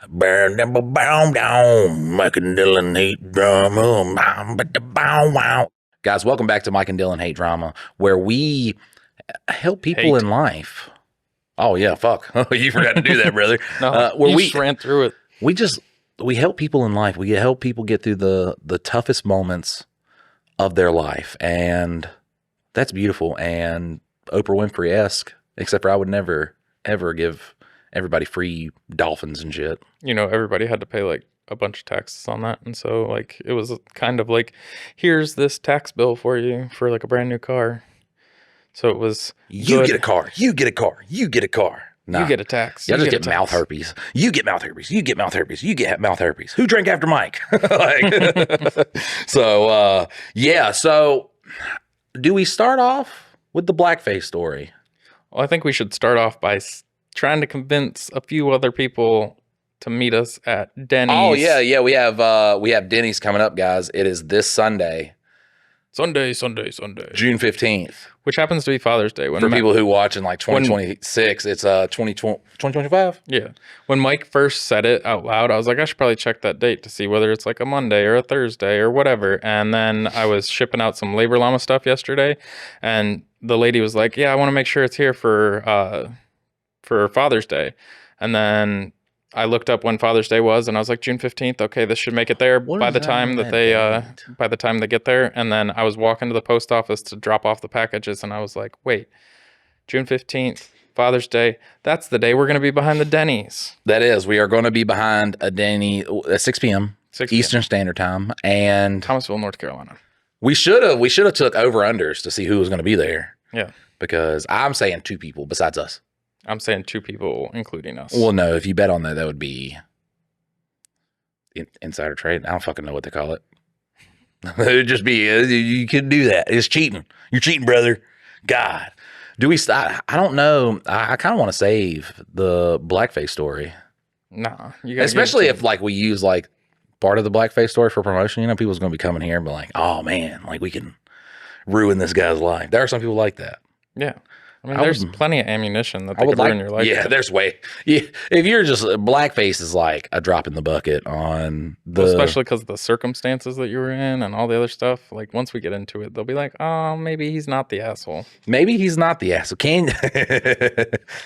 Mike and Dylan hate drama. Guys, welcome back to Mike and Dylan Hate Drama, where we help people in life. Oh yeah, fuck. You forgot to do that, brother. No, you just ran through it. We help people in life. We help people get through the toughest moments of their life, and that's beautiful and Oprah Winfrey-esque. Except for I would never ever give everybody free dolphins and shit. You know, everybody had to pay like a bunch of taxes on that, and so like it was kind of like, here's this tax bill for you for like a brand new car. So it was you get a car, you get a car, you get a car. Nah. You get a tax. Y'all just get mouth herpes. You get mouth herpes. You get mouth herpes. You get mouth herpes. Who drank after Mike? So do we start off with the blackface story? Well, I think we should start off by trying to convince a few other people to meet us at Denny's. Oh yeah. We have Denny's coming up, guys. It is this Sunday. Sunday. June 15th. Which happens to be Father's Day. For people who watch in like 2026, it's 2025? Yeah. When Mike first said it out loud, I was like, I should probably check that date to see whether it's like a Monday or a Thursday or whatever. And then I was shipping out some LaborLama stuff yesterday, and the lady was like, yeah, I want to make sure it's here for Father's Day. And then I looked up when Father's Day was, and I was like, June 15th. Okay, this should make it there by the time they get there. And then I was walking to the post office to drop off the packages, and I was like, wait, June 15th, Father's Day. That's the day we're going to be behind the Denny's. That is. We are going to be behind a Denny at 6 p.m. Eastern Standard Time, and Thomasville, North Carolina. We should have took over-unders to see who was going to be there. Yeah. Because I'm saying 2 people besides us. I'm saying 2 people, including us. Well, no, if you bet on that, that would be insider trade. I don't fucking know what they call it. It would just be, you could do that. It's cheating. You're cheating, brother. God. Do we stop? I don't know. I kind of want to save the blackface story. Nah. Especially if like we use like part of the blackface story for promotion. You know, people's going to be coming here and be like, oh man, like we can ruin this guy's life. There are some people like that. Yeah. I mean, there's plenty of ammunition that they could ruin your life. Yeah, there's way. Yeah, if you're just blackface is like a drop in the bucket on the. Well, especially because of the circumstances that you were in and all the other stuff. Like once we get into it, they'll be like, "Oh, maybe he's not the asshole." Maybe he's not the asshole.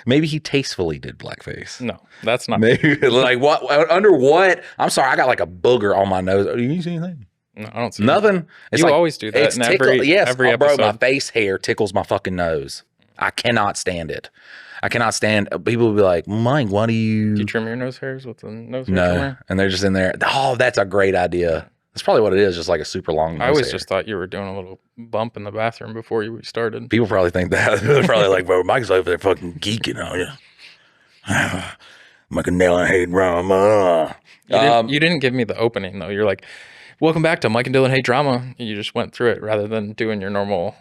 Maybe he tastefully did blackface. No, that's not. Maybe like what? Under what? I'm sorry, I got like a booger on my nose. Do you see anything? No, I don't see nothing. You always do that in every episode. Bro, my face hair tickles my fucking nose. I cannot stand it. I cannot stand. People will be like, Mike, why do you... Do you trim your nose hairs with the nose hair No, trimmer? And they're just in there. Oh, that's a great idea. That's probably what it is, just like a super long nose I always hair. just thought you were doing a little bump in the bathroom before you started. People probably think that. They're probably like, bro, Mike's over there fucking geeking on you. Mike and Dylan Hate Drama. You didn't give me the opening, though. You're like, welcome back to Mike and Dylan Hate Drama. You just went through it rather than doing your normal...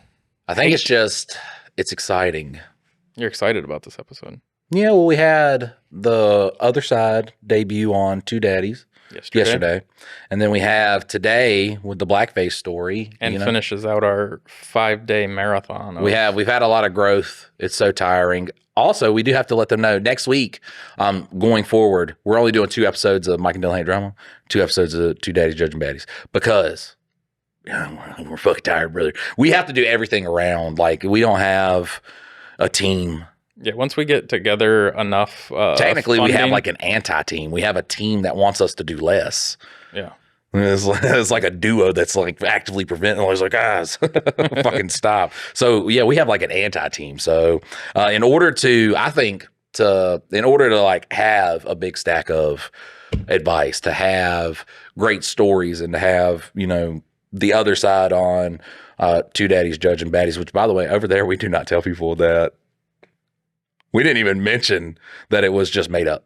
I think it's exciting. You're excited about this episode. Yeah, well, we had the other side debut on Two Daddies yesterday. And then we have today with the blackface story. And finishes out our 5-day marathon. We've had a lot of growth. It's so tiring. Also, we do have to let them know next week, going forward, we're only doing 2 episodes of Mike and Dylan Hate Drama, 2 episodes of Two Daddies Judging Baddies, because we're fucking tired, brother. We have to do everything around. Like, we don't have a team. Yeah, once we get together enough technically funding, we have like an anti-team. We have a team that wants us to do less. Yeah. It's like a duo that's like actively preventing. Always like, guys, fucking stop. So yeah, we have like an anti-team. So in order to like have a big stack of advice, to have great stories, and to have, you know, the other side on Two Daddies Judging Baddies, which by the way, over there, we do not tell people that. We didn't even mention that it was just made up.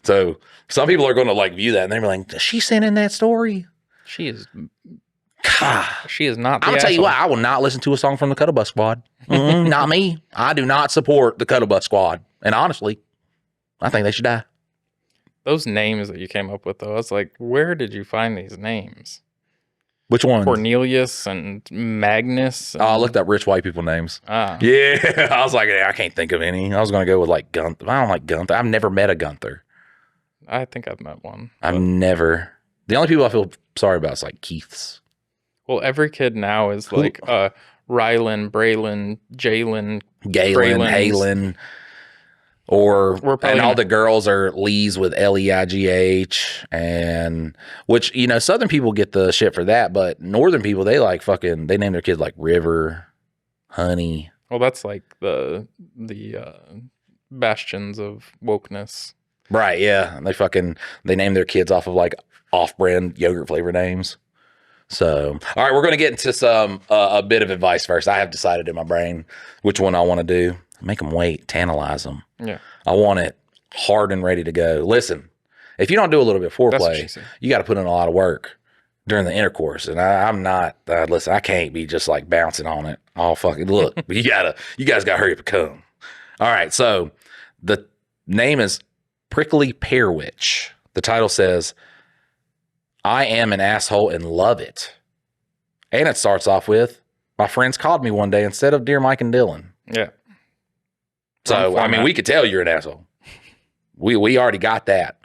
So some people are going to like view that and they're like, is she sending that story? She is. God. She is not. I'm going to tell you what, I will not listen to a song from the Cuddle Bus Squad. Not me. I do not support the Cuddle Bus Squad. And honestly, I think they should die. Those names that you came up with, though, I was like, where did you find these names? Which one? Cornelius and Magnus. And... Oh, I looked up rich white people names. Yeah. I was like, I can't think of any. I was going to go with like Gunther. I don't like Gunther. I've never met a Gunther. I think I've met one. I've never. The only people I feel sorry about is like Keith's. Well, every kid now is like Rylan, Braylon, Jalen, Galen, Halen, and all the girls are Lee's with Leigh, and which, you know, Southern people get the shit for that, but Northern people, they like fucking, they name their kids like River, Honey. Well, that's like the bastions of wokeness. Right, yeah. They name their kids off of like off-brand yogurt flavor names. So, all right, we're going to get into some a bit of advice first. I have decided in my brain which one I want to do. Make them wait, tantalize them. Yeah. I want it hard and ready to go. Listen, if you don't do a little bit of foreplay, you got to put in a lot of work during the intercourse. And I'm not, listen, I can't be just like bouncing on it. Oh, fucking look, you guys got to hurry up and come. All right, so the name is Prickly Pear Witch. The title says, I am an asshole and love it. And it starts off with, my friends called me one day instead of Dear Mike and Dylan. Yeah. So, I mean, we could tell you're an asshole. We already got that.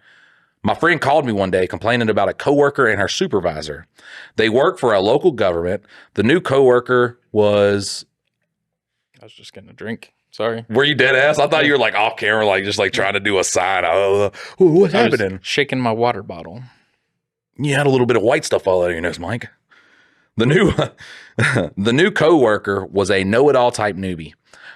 My friend called me one day complaining about a coworker and her supervisor. They work for a local government. The new coworker was... I was just getting a drink. Sorry. Were you dead ass? I thought you were like off camera, like just like trying to do a sign. What's happening? Shaking my water bottle. You had a little bit of white stuff all over your nose, Mike. The new coworker was a know-it-all type newbie.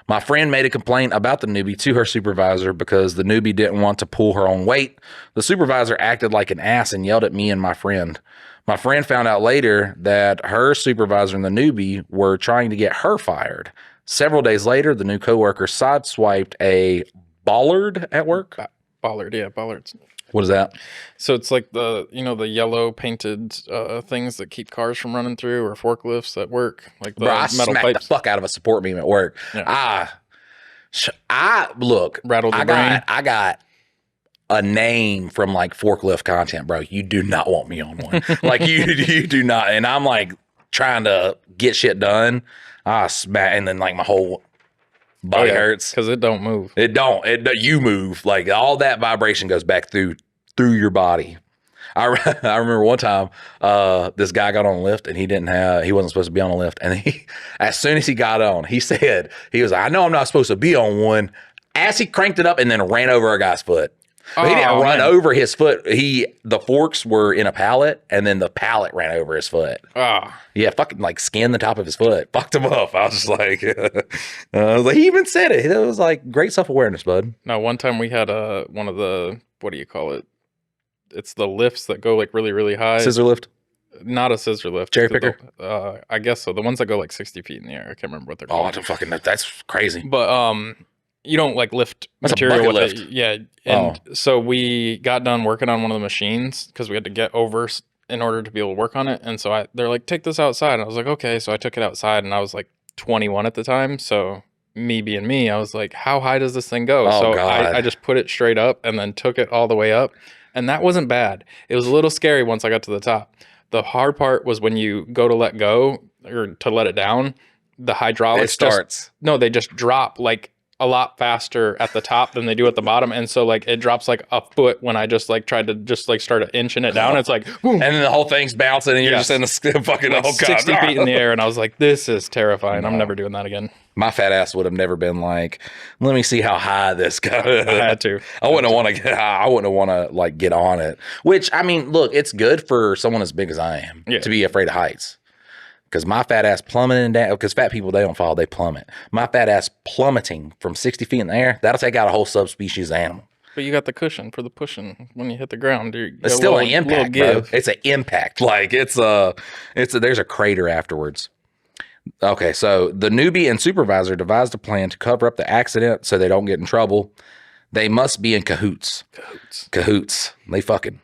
My friend made a complaint about the newbie to her supervisor because the newbie didn't want to pull her own weight. The supervisor acted like an ass and yelled at me and my friend. My friend found out later that her supervisor and the newbie were trying to get her fired. Several days later, the new coworker sideswiped a bollard at work. Bollard, yeah, bollards. What is that? So it's like the yellow painted things that keep cars from running through, or forklifts that work, like the I metal smacked pipes. the fuck out of a support beam at work. Yeah. Rattled your brain. I got a name from like forklift content, bro. You do not want me on one. Like you do not. And I'm like trying to get shit done. I smack, and then like my whole body hurts because it don't move. You move, like all that vibration goes back through your body. I remember one time this guy got on a lift and he wasn't supposed to be on a lift, and as soon as he got on, he said, he was like, I know I'm not supposed to be on one, as he cranked it up and then ran over a guy's foot. But he didn't run over his foot. The forks were in a pallet, and then the pallet ran over his foot. Yeah, fucking like skinned the top of his foot. Fucked him up. I was just like, he even said it. It was like great self-awareness, bud. Now, one time we had one of the, what do you call it? It's the lifts that go like really, really high. Scissor lift? Not a scissor lift. Cherry picker? I guess so. The ones that go like 60 feet in the air. I can't remember what they're called. Oh, I don't fucking know. That's crazy. But you don't like lift material with it. Yeah. And so we got done working on one of the machines because we had to get over in order to be able to work on it. And so they're like, take this outside. And I was like, okay. So I took it outside, and I was like 21 at the time. So me being me, I was like, how high does this thing go? So I just put it straight up and then took it all the way up. And that wasn't bad. It was a little scary once I got to the top. The hard part was when you go to let go or to let it down, the hydraulics they just drop like a lot faster at the top than they do at the bottom. And so like it drops like a foot when I just like tried to just like start inching it down. It's like boom. And then the whole thing's bouncing and you're just in the fucking like 60 feet in the air. And I was like, this is terrifying. I'm never doing that again. My fat ass would have never been like, let me see how high this goes. I had to. I wouldn't want to like get on it. Which, I mean, look, it's good for someone as big as I am to be afraid of heights. Because my fat ass plummeting down, because fat people, they don't fall, they plummet. My fat ass plummeting from 60 feet in the air, that'll take out a whole subspecies of animal. But you got the cushion for the pushing when you hit the ground. It's still an impact, bro. It's an impact. Like there's a crater afterwards. Okay, so the newbie and supervisor devised a plan to cover up the accident so they don't get in trouble. They must be in cahoots. They fucking.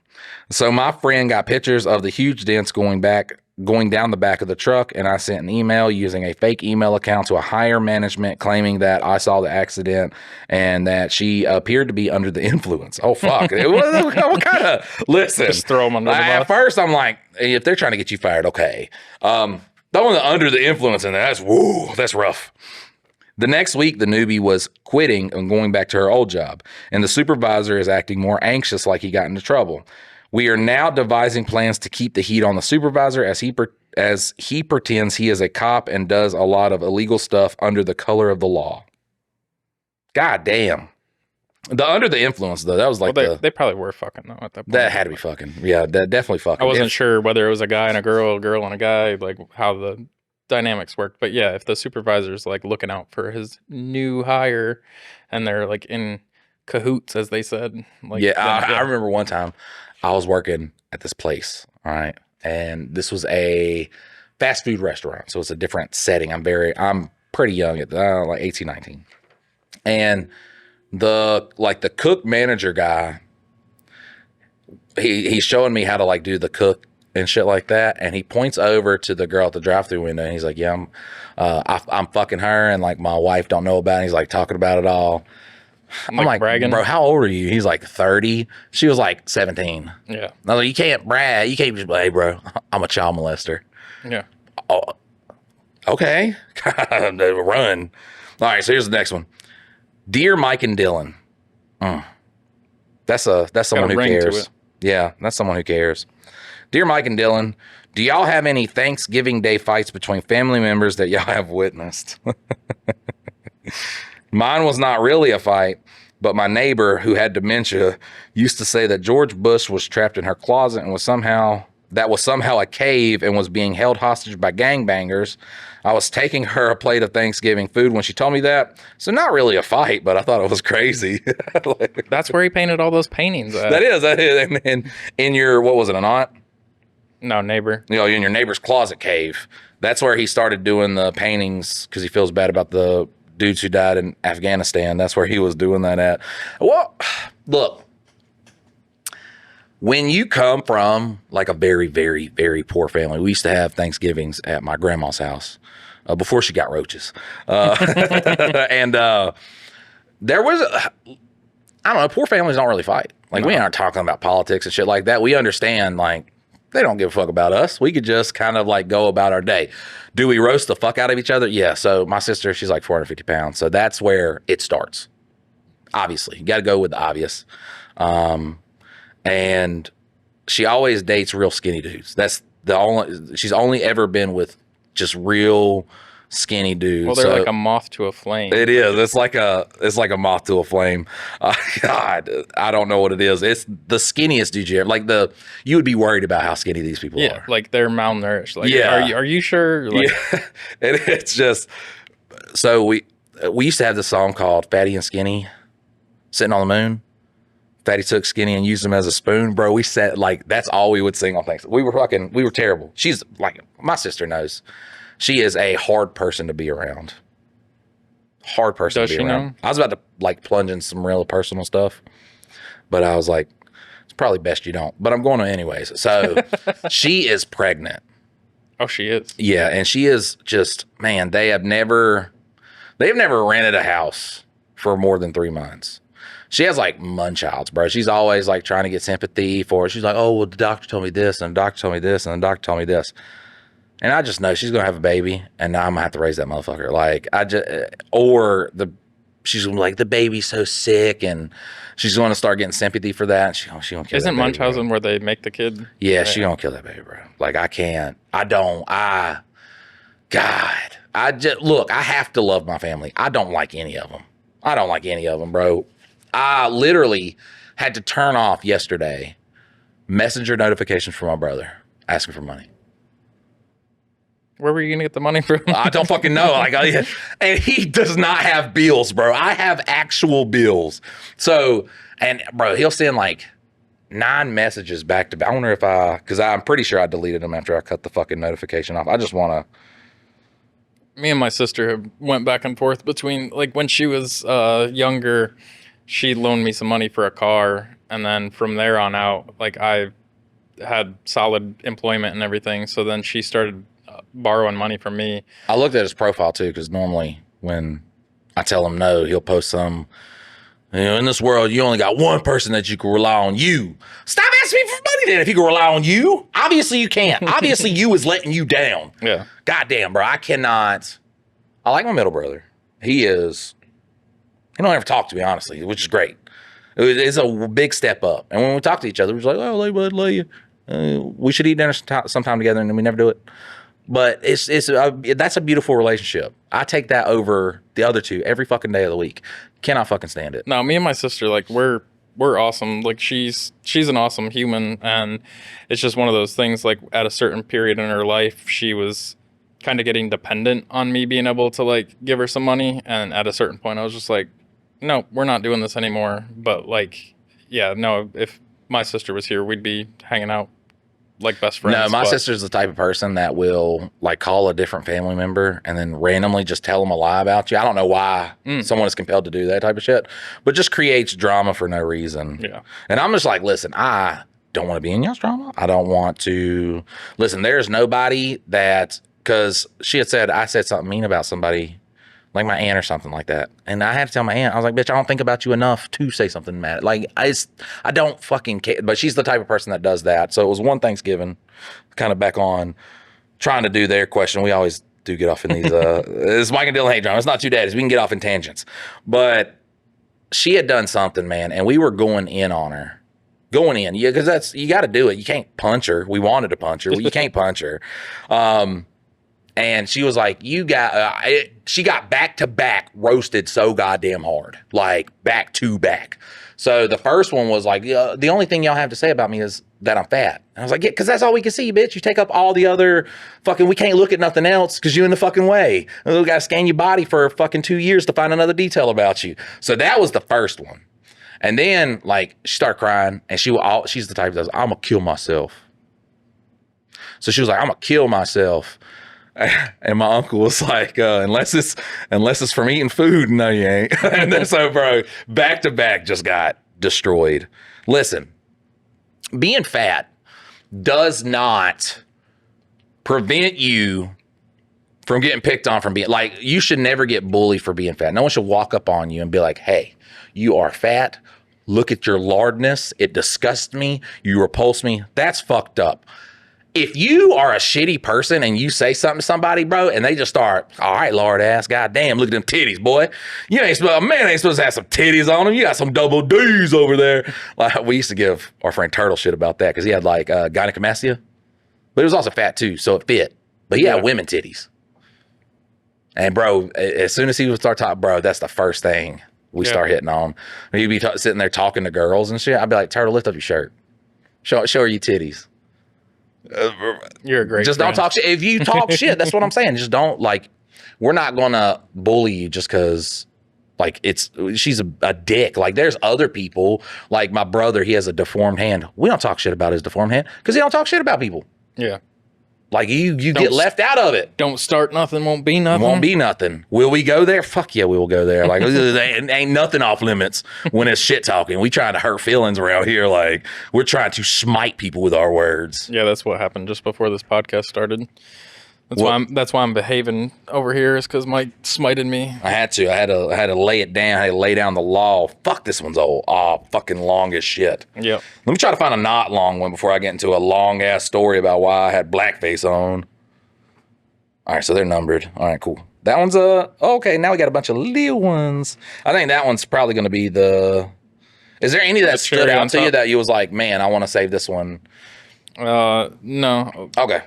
So my friend got pictures of the huge dents going down the back of the truck, and I sent an email using a fake email account to a higher management claiming that I saw the accident and that she appeared to be under the influence. Oh, fuck. What kind of... Listen. Just throw them under the bus. At first, I'm like, if they're trying to get you fired, okay. Throwing the under the influence in there, that's rough. The next week, the newbie was quitting and going back to her old job, and the supervisor is acting more anxious like he got into trouble. We are now devising plans to keep the heat on the supervisor as he pretends he is a cop and does a lot of illegal stuff under the color of the law. God damn. The under the influence, though, that was like they probably were fucking, though, at that point. That had to be fucking. Yeah, that definitely fucking. I wasn't sure whether it was a guy and a girl and a guy, like how the dynamics worked. But yeah, if the supervisor's like looking out for his new hire and they're like in cahoots, as they said. Like, I remember one time I was working at this place, all right? And this was a fast food restaurant, so it's a different setting. I'm pretty young at like 18, 19. And the cook manager guy, he's showing me how to like do the cook and shit like that, and he points over to the girl at the drive-thru window and he's like, yeah, I'm fucking her, and like my wife don't know about it. And he's like talking about it all. I'm like, bragging. Bro, how old are you? He's like 30. She was like 17. Yeah. I was like, you can't brag. You can't just be like, hey, bro, I'm a child molester. Yeah. Oh, okay. Run. All right, so here's the next one. Dear Mike and Dylan. That's someone who cares. Yeah, that's someone who cares. Dear Mike and Dylan, do y'all have any Thanksgiving Day fights between family members that y'all have witnessed? Mine was not really a fight, but my neighbor who had dementia used to say that George Bush was trapped in her closet and was somehow a cave and was being held hostage by gangbangers. I was taking her a plate of Thanksgiving food when she told me that. So not really a fight, but I thought it was crazy. That's where he painted all those paintings at. That is. And in your, what was it, an aunt? No, neighbor. You know, in your neighbor's closet cave. That's where he started doing the paintings because he feels bad about the dudes who died in Afghanistan. That's where he was doing that at. Well, look, when you come from like a very, very, very poor family, we used to have Thanksgivings at my grandma's house before she got roaches. And there was, I don't know, poor families don't really fight. Like, we aren't talking about politics and shit like that. We understand, like, they don't give a fuck about us. We could just kind of like go about our day. Do we roast the fuck out of each other? Yeah. So my sister, she's like 450 pounds. So that's where it starts. Obviously, you got to go with the obvious. And she always dates real skinny dudes. That's she's only ever been with just real skinny dudes. Well, they're like a moth to a flame. It is. It's like a moth to a flame. God, I don't know what it is. It's the skinniest dude you ever, like you would be worried about how skinny these people are. Like they're malnourished. Like, yeah. Are you sure? Like, yeah. And it's just, so we used to have this song called Fatty and Skinny, Sitting on the Moon. Fatty took Skinny and used him as a spoon. Bro, we sat like, that's all we would sing on Thanksgiving. We were terrible. She's like, my sister knows. She is a hard person to be around. Hard person to be around. Know? I was about to like plunge in some real personal stuff, but I was like, it's probably best you don't. But I'm going to anyways. So she is pregnant. Oh, she is? Yeah, and she is just, man, they've never rented a house for more than 3 months. She has like munchauds, bro. She's always like trying to get sympathy for it. She's like, oh, well, the doctor told me this, and the doctor told me this, and the doctor told me this. And I just know she's going to have a baby, and now I'm going to have to raise that motherfucker. Like, she's going to be like, the baby's so sick, and she's going to start getting sympathy for that. And she going to kill Isn't that baby, Munchausen where they make the kid? Yeah, she's going to kill that baby, bro. Like, I can't. Look, I have to love my family. I don't like any of them. Bro. I literally had to turn off yesterday messenger notifications from my brother asking for money. Where were you going to get the money from? I don't fucking know. And he does not have bills, bro. I have actual bills. So, and bro, he'll send like 9 messages back to back. I wonder if because I'm pretty sure I deleted them after I cut the fucking notification off. I just want to. Me and my sister went back and forth between, like, when she was younger, she loaned me some money for a car. And then from there on out, like, I had solid employment and everything. So then she started borrowing money from me. I looked at his profile too, because normally when I tell him no, he'll post some, in this world, you only got one person that you can rely on. You. Stop asking me for money then if you can rely on you. Obviously you can't. Obviously you is letting you down. Yeah. Goddamn, bro. I cannot. I like my middle brother. he don't ever talk to me, honestly, which is great. It's a big step up. And when we talk to each other, we're just like, oh, love bud, love you. We should eat dinner sometime together, and then we never do it. But that's a beautiful relationship. I take that over the other two every fucking day of the week. Cannot fucking stand it. No, me and my sister, like, we're awesome. Like, she's an awesome human, and it's just one of those things, like, at a certain period in her life, she was kind of getting dependent on me being able to, like, give her some money, and at a certain point, I was just like, no, we're not doing this anymore. But, like, yeah, no, if my sister was here, we'd be hanging out like best friends. No, my sister's the type of person that will, like, call a different family member and then randomly just tell them a lie about you. I don't know why someone is compelled to do that type of shit, but just creates drama for no reason. Yeah. And I'm just like, listen, I don't want to be in y'all's drama. I don't want to. Listen, there's nobody that, because she had said, I said something mean about somebody, like my aunt or something like that. And I had to tell my aunt, I was like, bitch, I don't think about you enough to say something mad. Like, I don't fucking care. But she's the type of person that does that. So it was one Thanksgiving, kind of back on trying to do their question. We always do get off in these, it's Mike and Dylan hate drama. It's not two daddies. We can get off in tangents. But she had done something, man, and we were going in on her. Going in. Yeah, because you got to do it. You can't punch her. We wanted to punch her. You can't punch her. And she was like, she got back to back roasted so goddamn hard, like back to back. So the first one was like, the only thing y'all have to say about me is that I'm fat. And I was like, yeah, because that's all we can see, bitch. You take up all the other we can't look at nothing else because you're in the fucking way. We got to scan your body for fucking 2 years to find another detail about you. So that was the first one. And then, like, she started crying, and she's the type that says, I'm going to kill myself. So she was like, I'm going to kill myself. And my uncle was like, unless it's from eating food, no, you ain't. And then, so, bro, back to back just got destroyed. Listen, being fat does not prevent you from getting picked on from being, like, you should never get bullied for being fat. No one should walk up on you and be like, hey, you are fat. Look at your lardness. It disgusts me. You repulse me. That's fucked up. If you are a shitty person and you say something to somebody, bro, and they just start, all right, lard ass, goddamn, look at them titties, boy. A man ain't supposed to have some titties on him. You got some double D's over there. Like, we used to give our friend Turtle shit about that because he had like gynecomastia, but he was also fat too, so it fit. But he had women titties. And bro, as soon as he would start talking, bro, that's the first thing we start hitting on. He'd be sitting there talking to girls and shit. I'd be like, Turtle, lift up your shirt. Show her your titties. You're a great just friend. Don't talk shit. If you talk shit, that's what I'm saying. Just don't, like, we're not gonna bully you just because, like, she's a dick. Like, there's other people, like my brother, he has a deformed hand. We don't talk shit about his deformed hand because he don't talk shit about people. Yeah. Like, you get left out of it. Don't start nothing, won't be nothing. Won't be nothing. Will we go there? Fuck yeah, we will go there. Like, ain't nothing off limits when it's shit talking. We trying to hurt feelings around here. Like, we're trying to smite people with our words. Yeah, that's what happened just before this podcast started. That's why I'm behaving over here, is because Mike smited me. I had to lay it down. I had to lay down the law. Fuck, this one's old. Oh, fucking long as shit. Yep. Let me try to find a not long one before I get into a long ass story about why I had blackface on. All right, so they're numbered. All right, cool. That one's okay. Now we got a bunch of little ones. I think that one's probably going to be the. Is there any that stood out to you that you was like, man, I want to save this one? No. Okay.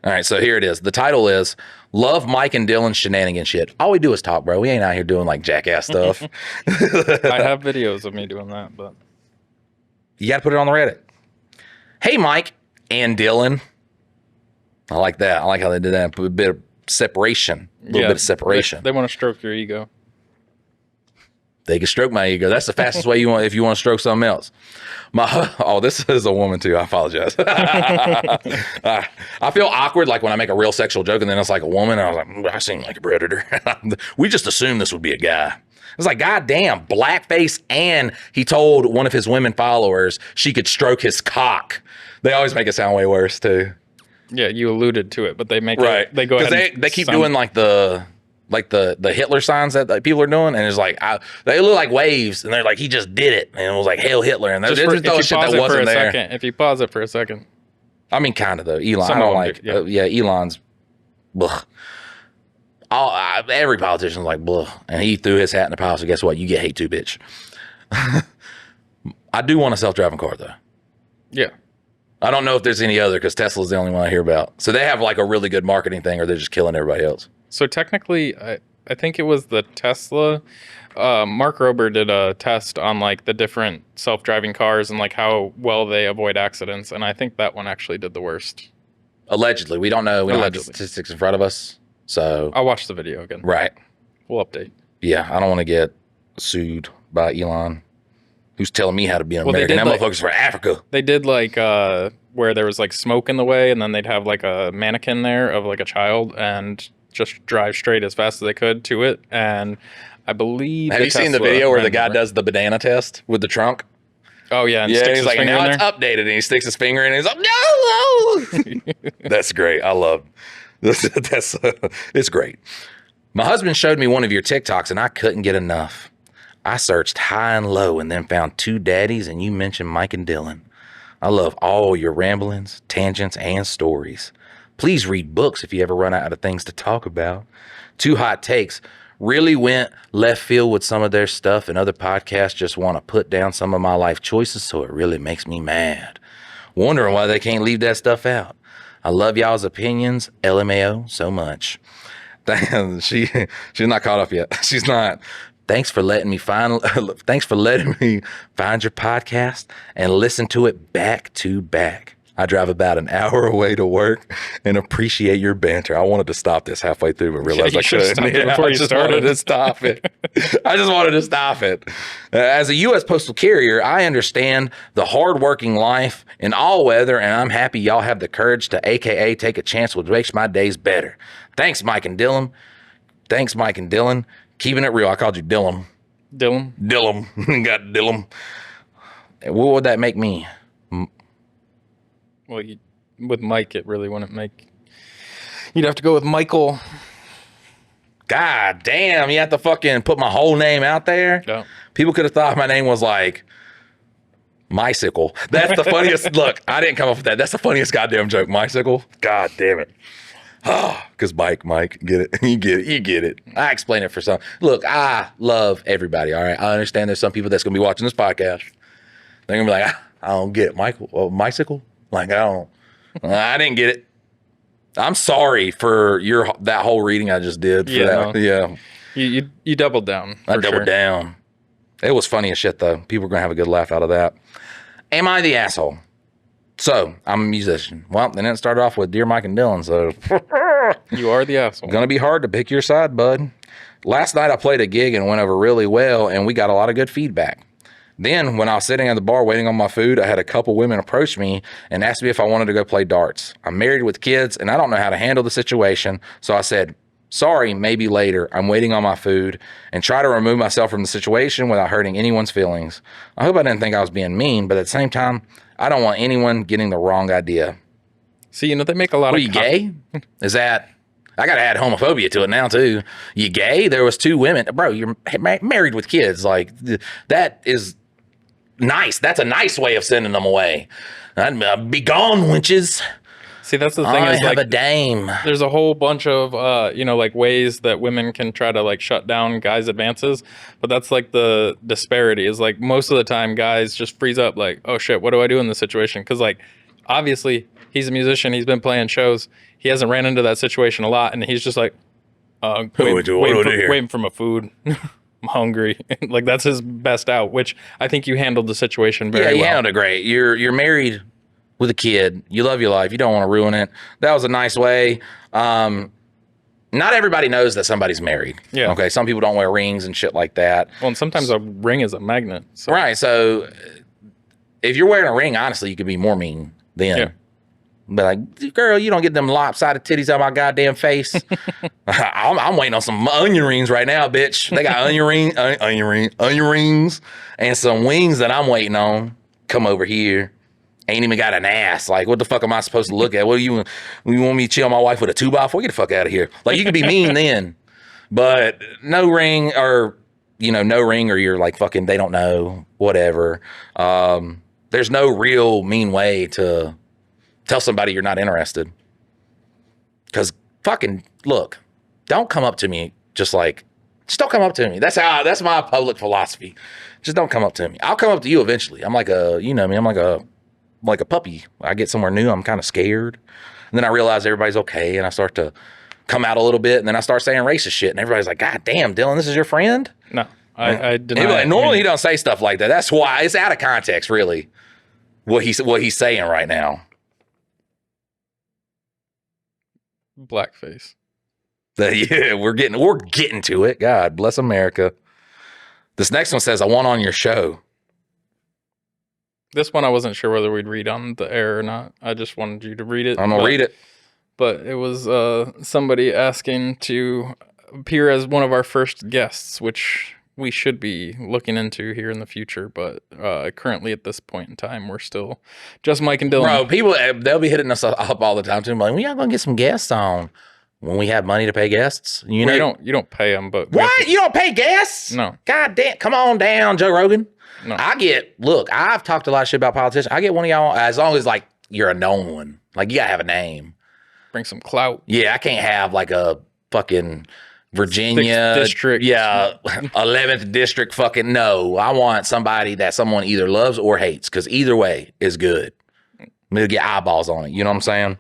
All right, so here it is. The title is Love Mike and Dylan's Shenanigan Shit. All we do is talk, bro. We ain't out here doing like jackass stuff. I have videos of me doing that, but you got to put it on the Reddit. Hey, Mike and Dylan. I like that. I like how they did that. A bit of separation. A little bit of separation. They want to stroke your ego. They can stroke my ego. That's the fastest way if you want to stroke something else. This is a woman too. I apologize. I feel awkward like when I make a real sexual joke and then it's like a woman and I was like, I seem like a predator. We just assumed this would be a guy. It's like, God damn, blackface, and he told one of his women followers she could stroke his cock. They always make it sound way worse too. Yeah, you alluded to it, but they make it. They go ahead. They keep doing like the Hitler signs that people are doing, and it's like they look like waves, and they're like, he just did it, and it was like, hail Hitler, and they're just throwing shit that wasn't there. If you pause it for a second, I mean, kind of though. Elon, I don't like. Elon's. Ugh. every politician's like, blah. And he threw his hat in the pile. So guess what? You get hate too, bitch. I do want a self-driving car, though. Yeah. I don't know if there's any other because Tesla's the only one I hear about. So they have like a really good marketing thing, or they're just killing everybody else. So technically, I think it was the Tesla. Mark Rober did a test on like the different self-driving cars and like how well they avoid accidents. And I think that one actually did the worst. Allegedly. We don't know. We don't have the statistics in front of us. So I'll watch the video again. Right. We'll update. Yeah. I don't want to get sued by Elon, who's telling me how to be an American. That motherfucker's for Africa. They did like where there was like smoke in the way, and then they'd have like a mannequin there of like a child and just drive straight as fast as they could to it. And I believe. Have you seen the video where the guy does the banana test with the trunk? Oh yeah, and he's like, now it's updated, and he sticks his finger in, and he's like, no. That's great. I love this. It's great. My husband showed me one of your TikToks, and I couldn't get enough. I searched high and low, and then found two daddies, and you mentioned Mike and Dylan. I love all your ramblings, tangents, and stories. Please read books if you ever run out of things to talk about. Two hot takes. Really went left field with some of their stuff, and other podcasts just want to put down some of my life choices, so it really makes me mad. Wondering why they can't leave that stuff out. I love y'all's opinions, LMAO, so much. She's not caught up yet. She's not. Thanks for letting me find your podcast and listen to it back to back. I drive about an hour away to work and appreciate your banter. I wanted to stop this halfway through, but realized I couldn't. Before you started. Wanted to stop it. I just wanted to stop it. As a U.S. postal carrier, I understand the hardworking life in all weather, and I'm happy y'all have the courage to AKA take a chance, which makes my days better. Thanks, Mike and Dylan. Keeping it real. I called you Dylan. Dylan. Got Dylan. What would that make me? Well, with Mike, it really wouldn't make. You'd have to go with Michael. God damn, you have to fucking put my whole name out there? Yeah. People could have thought my name was like Mycicle. That's the funniest. Look, I didn't come up with that. That's the funniest goddamn joke. Mycicle. God damn it. Because Mike, get it? You get it. I explain it for some. Look, I love everybody, all right? I understand there's some people that's going to be watching this podcast. They're going to be like, I don't get it. Mycicle? Like, I didn't get it. I'm sorry for that whole reading I just did. For that. No. Yeah. You doubled down. I doubled down. It was funny as shit, though. People are going to have a good laugh out of that. Am I the asshole? So, I'm a musician. Well, then it started off with Dear Mike and Dylan, so. You are the asshole. Going to be hard to pick your side, bud. Last night I played a gig and it went over really well, and we got a lot of good feedback. Then, when I was sitting at the bar waiting on my food, I had a couple women approach me and asked me if I wanted to go play darts. I'm married with kids, and I don't know how to handle the situation, so I said, sorry, maybe later. I'm waiting on my food, and try to remove myself from the situation without hurting anyone's feelings. I hope I didn't think I was being mean, but at the same time, I don't want anyone getting the wrong idea. See, they make a lot of... Are you gay? Is that... I got to add homophobia to it now, too. You gay? There was two women. Bro, you're married with kids. Like, that is... nice. That's a nice way of sending them away. Be gone, wenches. See, that's the thing. I have a dame. There's a whole bunch of, like ways that women can try to like shut down guys' advances. But that's like the disparity is like most of the time guys just freeze up like, oh shit, what do I do in this situation? Because like, obviously he's a musician. He's been playing shows. He hasn't ran into that situation a lot. And he's just like, waiting for my food. I'm hungry. Like that's his best out, which I think you handled the situation very well. Yeah, you handled it great. You're married with a kid. You love your life. You don't want to ruin it. That was a nice way. Not everybody knows that somebody's married. Yeah. Okay. Some people don't wear rings and shit like that. Well, and sometimes a ring is a magnet. So. Right. So if you're wearing a ring, honestly, you could be more mean then. Yeah. But like, girl, you don't get them lopsided titties out my goddamn face. I'm waiting on some onion rings right now, bitch. They got onion rings, and some wings that I'm waiting on. Come over here. Ain't even got an ass. Like, what the fuck am I supposed to look at? What do you want me to chill my wife with a 2x4? Get the fuck out of here. Like, you can be mean then, but no ring or you're like fucking. They don't know. Whatever. There's no real mean way to tell somebody you're not interested. Because fucking, look, don't come up to me just don't come up to me. That's my public philosophy. Just don't come up to me. I'll come up to you eventually. I'm like I'm like a puppy. I get somewhere new, I'm kind of scared. And then I realize everybody's okay, and I start to come out a little bit, and then I start saying racist shit, and everybody's like, God damn, Dylan, this is your friend? No, I deny like, it. normally he don't say stuff like that. That's why it's out of context, really, what he's saying right now. Blackface. Yeah, we're getting to it. God bless America. This next one says, I want on your show. This one I wasn't sure whether we'd read on the air or not. I just wanted you to read it. I'm gonna read it. But it was somebody asking to appear as one of our first guests, which we should be looking into here in the future. But currently at this point in time, we're still just Mike and Dylan. Bro, people, they'll be hitting us up all the time too. Like, we are gonna get some guests on. When we have money to pay guests, you don't pay them, but what? You don't pay guests? No. God damn! Come on down, Joe Rogan. No. I've talked a lot of shit about politicians. I get one of y'all as long as like you're a known one. Like you gotta have a name. Bring some clout. Yeah, I can't have like a fucking Virginia 6th district. Yeah, 11th district. Fucking no. I want somebody that someone either loves or hates, because either way is good. We'll get eyeballs on it. You know what I'm saying?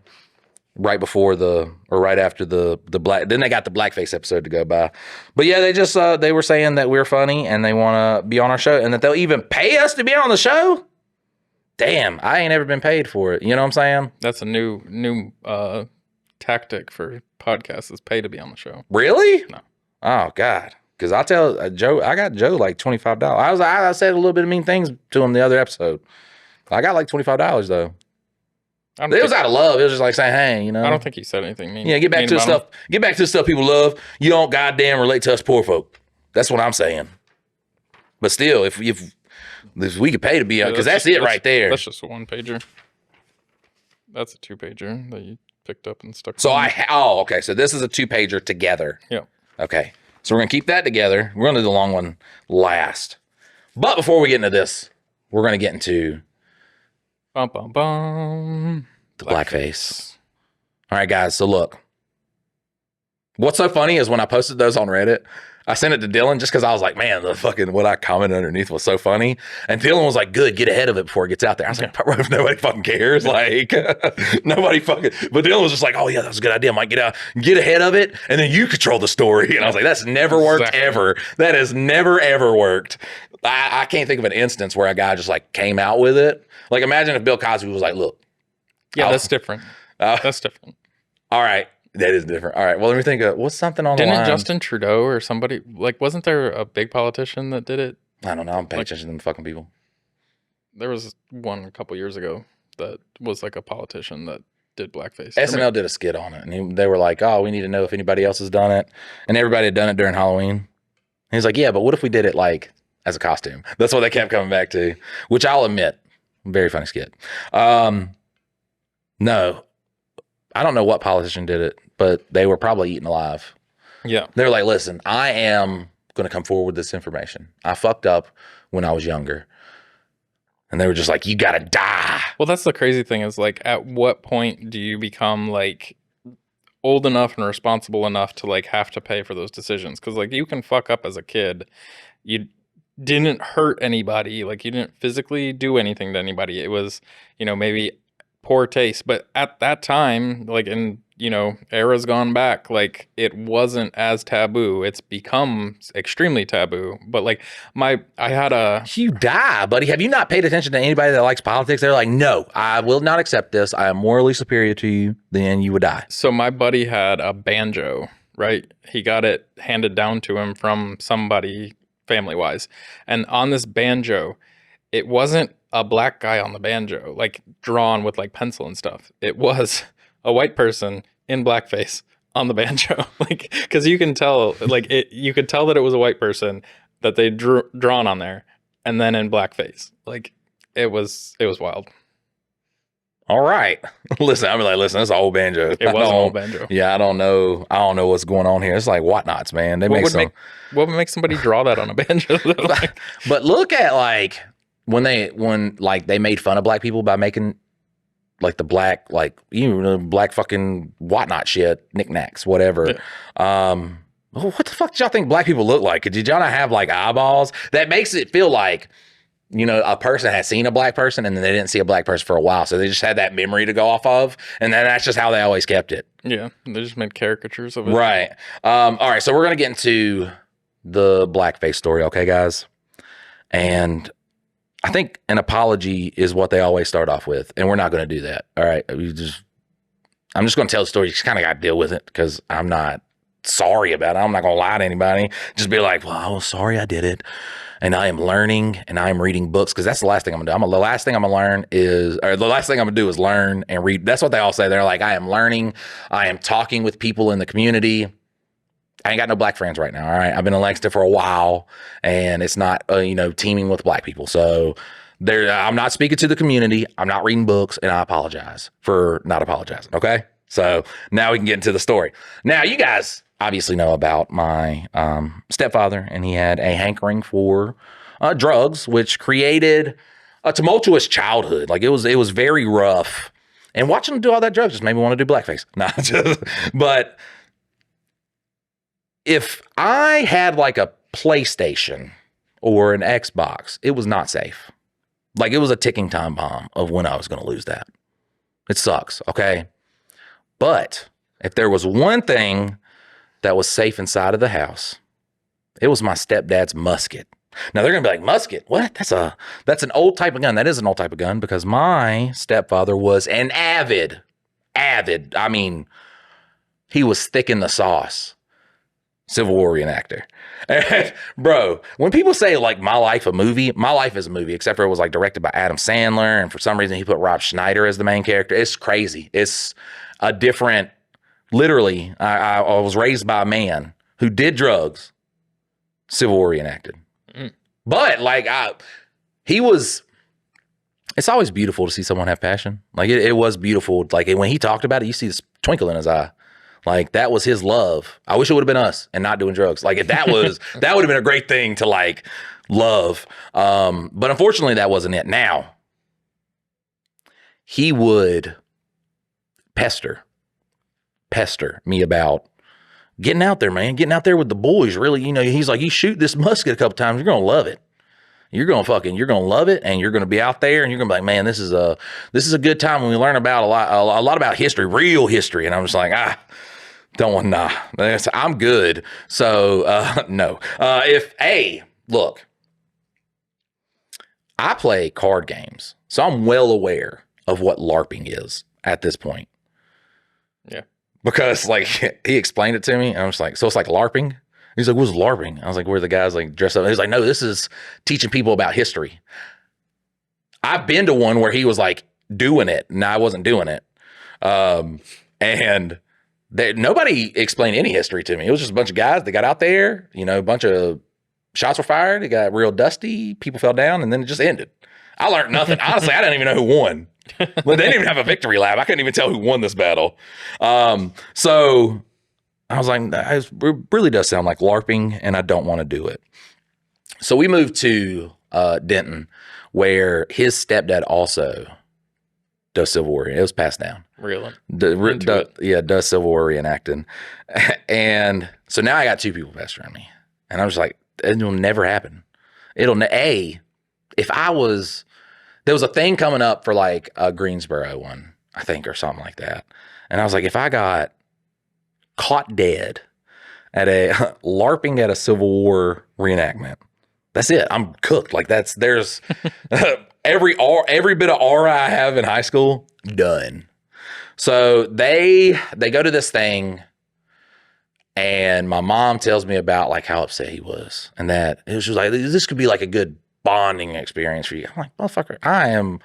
Right before right after the black, then they got the blackface episode to go by. But yeah, they just they were saying that we're funny and they want to be on our show, and that they'll even pay us to be on the show. Damn, I ain't ever been paid for it. You know what I'm saying? That's a new tactic for podcasts, is pay to be on the show. Really? No. Oh God, because I tell Joe, I got Joe like $25. I said a little bit of mean things to him the other episode. I got like $25 though. It was out of love. It was just like saying, hey, you know. I don't think he said anything mean. Yeah, get back to the stuff. Get back to the stuff people love. You don't goddamn relate to us poor folk. That's what I'm saying. But still, if we could pay to be on, because that's it right there. That's just a 1-pager. That's a 2-pager that you picked up and stuck. So okay. So this is a 2-pager together. Yeah. Okay. So we're gonna keep that together. We're gonna do the long one last. But before we get into this, we're gonna get into the blackface. All right, guys. So look, what's so funny is when I posted those on Reddit, I sent it to Dylan just because I was like, man, what I commented underneath was so funny. And Dylan was like, good, get ahead of it before it gets out there. I was like, bro, nobody fucking cares. Like, nobody fucking, but Dylan was just like, oh yeah, that's a good idea. Mike, get ahead of it. And then you control the story. And I was like, that's never worked ever. That has never, ever worked. I can't think of an instance where a guy just like came out with it. Like, imagine if Bill Cosby was like, look. Yeah, that's different. That's different. All right. That is different. All right. Well, let me think of what's something on the line. Didn't Justin Trudeau or somebody, like, wasn't there a big politician that did it? I don't know. I'm paying attention to them fucking people. There was one a couple years ago that was like a politician that did blackface. SNL did a skit on it, and they were like, oh, we need to know if anybody else has done it. And everybody had done it during Halloween. And he's like, yeah, but what if we did it like as a costume? That's what they kept coming back to, which I'll admit, very funny skit. No. I don't know what politician did it, but they were probably eaten alive. Yeah. They were like, listen, I am going to come forward with this information. I fucked up when I was younger. And they were just like, you got to die. Well, that's the crazy thing is, like, at what point do you become, like, old enough and responsible enough to, like, have to pay for those decisions? Because, like, you can fuck up as a kid. You didn't hurt anybody. Like, you didn't physically do anything to anybody. It was, maybe poor taste, but at that time, like in eras gone back, like it wasn't as taboo. It's become extremely taboo. But like you die, buddy. Have you not paid attention to anybody that likes politics? They're like, no, I will not accept this. I am morally superior to you. Then you would die. So my buddy had a banjo, right? He got it handed down to him from somebody family wise, and on this banjo, it wasn't a black guy on the banjo, like drawn with like pencil and stuff. It was a white person in blackface on the banjo. Like, cause you can tell, like you could tell that it was a white person that they drawn on there, and then in blackface. Like it was wild. All right. Listen, that's an old banjo. It was an old banjo. Yeah, I don't know what's going on here. It's like whatnots, man. What would make somebody draw that on a banjo? But look at like, when they made fun of black people by making like the black, like, you know, black fucking whatnot shit, knickknacks, whatever. Yeah. What the fuck did y'all think black people look like? Did y'all not have like eyeballs? That makes it feel like, you know, a person had seen a black person and then they didn't see a black person for a while. So they just had that memory to go off of. And then that's just how they always kept it. Yeah. They just made caricatures of it. Right. All right. So we're going to get into the blackface story. Okay, guys. And I think an apology is what they always start off with. And we're not going to do that. All right. I'm just going to tell the story. You just kind of got to deal with it because I'm not sorry about it. I'm not going to lie to anybody. Just be like, well, I'm sorry I did it. And I am learning and I am reading books because that's the last thing I'm going to do. The last thing I'm going to learn is, or the last thing I'm going to do is learn and read. That's what they all say. They're like, I am learning. I am talking with people in the community. I ain't got no black friends right now. All right. I've been in Lexington for a while and it's not, you know, teaming with black people. So I'm not speaking to the community. I'm not reading books and I apologize for not apologizing. Okay. So now we can get into the story. Now you guys obviously know about my stepfather, and he had a hankering for drugs, which created a tumultuous childhood. Like it was very rough. And watching him do all that drugs just made me want to do blackface. But if I had like a PlayStation or an Xbox, it was not safe. Like it was a ticking time bomb of when I was going to lose that. It sucks. Okay. But if there was one thing that was safe inside of the house, it was my stepdad's musket. Now they're going to be like, musket? What? That's an old type of gun. That is an old type of gun because my stepfather was an avid. I mean, he was thick in the sauce. Civil War reenactor. And, bro, when people say like my life a movie, my life is a movie, except for it was like directed by Adam Sandler. And for some reason he put Rob Schneider as the main character. It's crazy. It's a different, literally, I was raised by a man who did drugs, Civil War reenacted. But like it's always beautiful to see someone have passion. Like it was beautiful. Like when he talked about it, you see this twinkle in his eye. Like that was his love. I wish it would have been us and not doing drugs. Like if that was, that would have been a great thing to like love. But unfortunately that wasn't it. Now he would pester me about getting out there, man, getting out there with the boys. Really, you know, he's like, you shoot this musket a couple times, you're going to love it. You're going to love it. And you're going to be out there and you're going to be like, man, this is a good time when we learn about a lot about history, real history. And I'm just like, I'm good. So, no, look, I play card games, so I'm well aware of what LARPing is at this point. Yeah. Because like he explained it to me and I'm just like, so it's like LARPing? He's like, what's LARPing? I was like, where the guys like dress up. He's like, no, this is teaching people about history. I've been to one where he was like doing it and I wasn't doing it. And nobody explained any history to me. It was just a bunch of guys that got out there, you know, a bunch of shots were fired. It got real dusty. People fell down and then it just ended. I learned nothing. Honestly, I didn't even know who won. Well, they didn't even have a victory lap. I couldn't even tell who won this battle. So I was like, it really does sound like LARPing and I don't want to do it. So we moved to Denton where his stepdad also does Civil War. It was passed down. Really? Does Civil War reenacting. And so now I got two people pestering me. And I was like, it'll never happen. There was a thing coming up for like a Greensboro one, I think, or something like that. And I was like, if I got caught dead at LARPing at a Civil War reenactment, that's it. I'm cooked. Like there's every bit of aura I have in high school, done. So they go to this thing and my mom tells me about like how upset he was and that it was just like, this could be like a good bonding experience for you. I'm like, motherfucker, I'm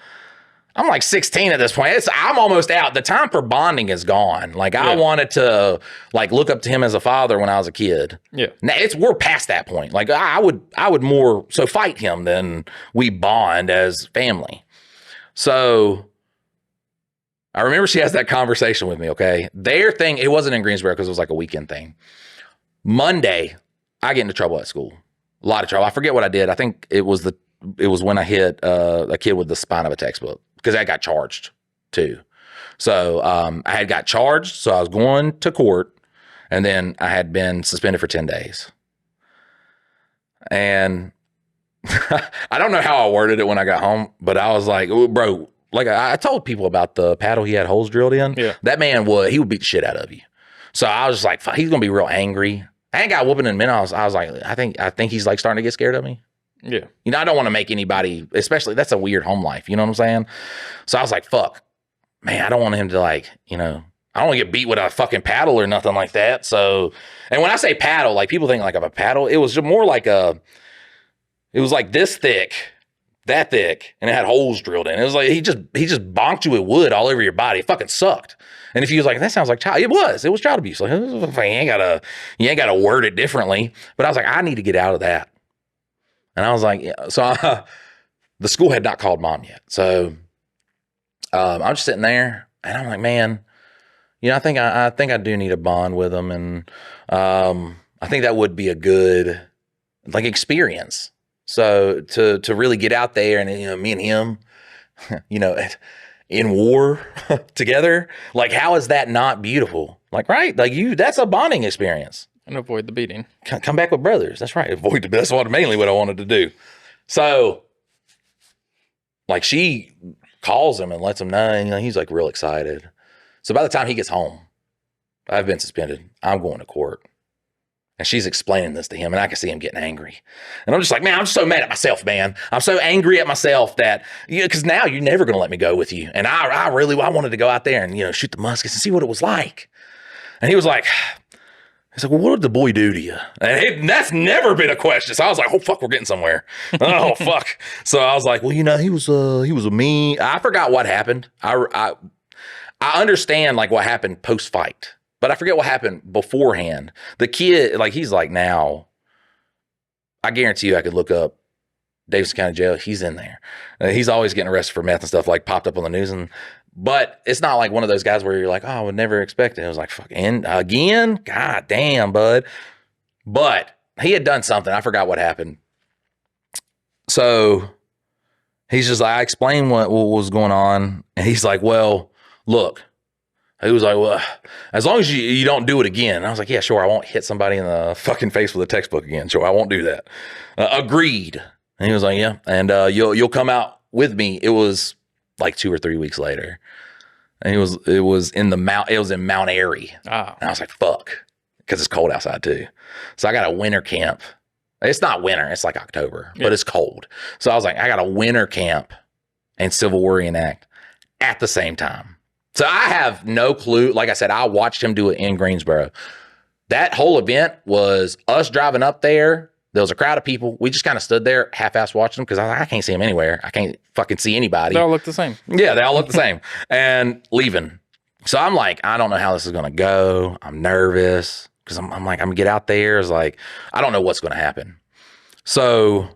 like 16 at this point. I'm almost out. The time for bonding is gone. Like yeah. I wanted to like look up to him as a father when I was a kid. Yeah. Now we're past that point. Like I would more so fight him than we bond as family. So I remember she has that conversation with me. Okay. Their thing, it wasn't in Greensboro because it was like a weekend thing. Monday, I get into trouble at school. A lot of trouble. I forget what I did. I think it was when I hit a kid with the spine of a textbook because I got charged too. So I had got charged, so I was going to court, and then I had been suspended for 10 days. And I don't know how I worded it when I got home, but I was like, bro, like I told people about the paddle he had holes drilled in. Yeah. That man he would beat the shit out of you. So I was just like, he's going to be real angry. I ain't got whooping in a minute. I was like, I think he's like starting to get scared of me. Yeah. You know, I don't want to make anybody, especially that's a weird home life. You know what I'm saying? So I was like, fuck, man, I don't want him to like, you know, I don't want to get beat with a fucking paddle or nothing like that. So, and when I say paddle, like people think like of a paddle, it was just more like it was like this thick, that thick, and it had holes drilled in. It was like he just bonked you with wood all over your body. It fucking sucked. And if you was like, that sounds like child, it was child abuse. Like you ain't gotta word it differently. But I was like, I need to get out of that. And I was like, yeah. So the school had not called mom yet. So I'm just sitting there, and I'm like, man, you know, I think I do need a bond with them, and I think that would be a good like experience. So to really get out there and, you know, me and him, you know, in war together, like how is that not beautiful? Like, right? Like that's a bonding experience. And avoid the beating. Come back with brothers. That's right. That's mainly what I wanted to do. So like she calls him and lets him know, and, you know, he's like real excited. So by the time he gets home, I've been suspended. I'm going to court. And she's explaining this to him, and I can see him getting angry. And I'm just like, man, I'm so mad at myself, man. I'm so angry at myself that, you know, because now you're never going to let me go with you. And I wanted to go out there and, you know, shoot the muskets and see what it was like. And he was like, well, what did the boy do to you? And that's never been a question. So I was like, oh, fuck, we're getting somewhere. Oh, fuck. So I was like, well, you know, he was a mean. I forgot what happened. I understand like what happened post-fight. But I forget what happened beforehand. The kid, like, he's like now, I guarantee you I could look up Davidson County Jail. He's in there. He's always getting arrested for meth and stuff, like popped up on the news. But it's not like one of those guys where you're like, oh, I would never expect it. It was like, fucking again? God damn, bud. But he had done something. I forgot what happened. So he's just like, I explained what was going on. And he's like, well, look. He was like, well, as long as you don't do it again. And I was like, yeah, sure. I won't hit somebody in the fucking face with a textbook again. Sure, I won't do that. Agreed. And he was like, yeah. And you'll come out with me. It was like 2 or 3 weeks later. And it was in Mount Airy. Oh. And I was like, fuck. Because it's cold outside too. So I got a winter camp. It's not winter. It's like October. Yeah. But it's cold. So I was like, I got a winter camp and Civil War reenact at the same time. So I have no clue. Like I said, I watched him do it in Greensboro. That whole event was us driving up there. There was a crowd of people. We just kind of stood there, half-assed watching them because I can't see them anywhere. I can't fucking see anybody. They all look the same. Yeah, they all look the same. And leaving. So I'm like, I don't know how this is going to go. I'm nervous because I'm like, I'm going to get out there. It's like, I don't know what's going to happen. So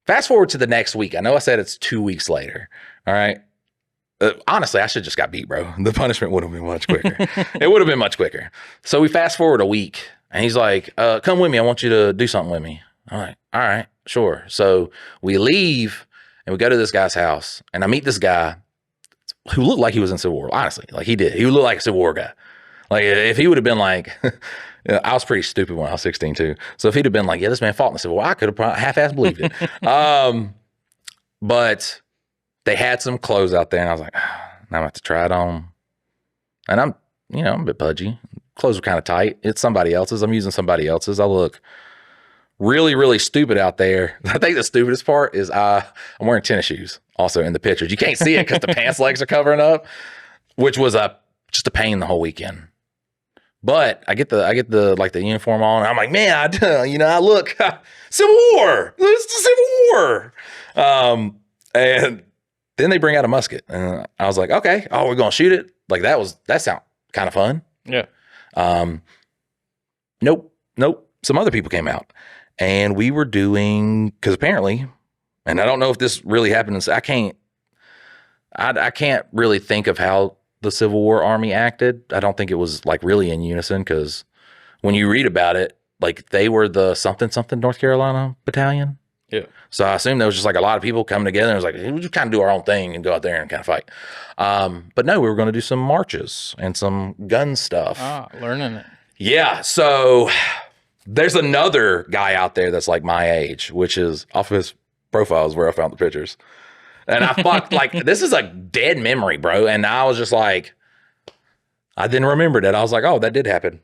fast forward to the next week. I know I said it's 2 weeks later. All right. Honestly, I should have just got beat, bro. The punishment would have been much quicker. It would have been much quicker. So we fast forward a week, and he's like, come with me. I want you to do something with me. I'm like, all right, sure. So we leave, and we go to this guy's house, and I meet this guy who looked like he was in Civil War. Honestly, like he did. He looked like a Civil War guy. Like if he would have been like, I was pretty stupid when I was 16 too. So if he'd have been like, yeah, this man fought in the Civil War, I could have probably half-assed believed it. But they had some clothes out there, and I was like, now I'm going to have to try it on. And I'm a bit pudgy. Clothes were kind of tight. It's somebody else's. I'm using somebody else's. I look really, really stupid out there. I think the stupidest part is I'm wearing tennis shoes also in the pictures. You can't see it because the pants legs are covering up, which was just a pain the whole weekend. But I get the like the uniform on. And I'm like, man, I look Civil War. It's the Civil War. And then they bring out a musket, and I was like, okay, we're gonna shoot it. Like that sound kind of fun. Yeah. Nope. Some other people came out, and we were doing, because apparently, and I don't know if this really happened. I can't really think of how the Civil War Army acted. I don't think it was like really in unison, because when you read about it, like they were the something North Carolina battalion. Yeah. So I assumed there was just like a lot of people coming together and it was like, hey, we'll just kind of do our own thing and go out there and kind of fight. But no, we were going to do some marches and some gun stuff. Learning it. Yeah. So there's another guy out there that's like my age, which is off of his profile is where I found the pictures. And I fucked like, this is a dead memory, bro. And I was just like, I didn't remember that. I was like, oh, that did happen.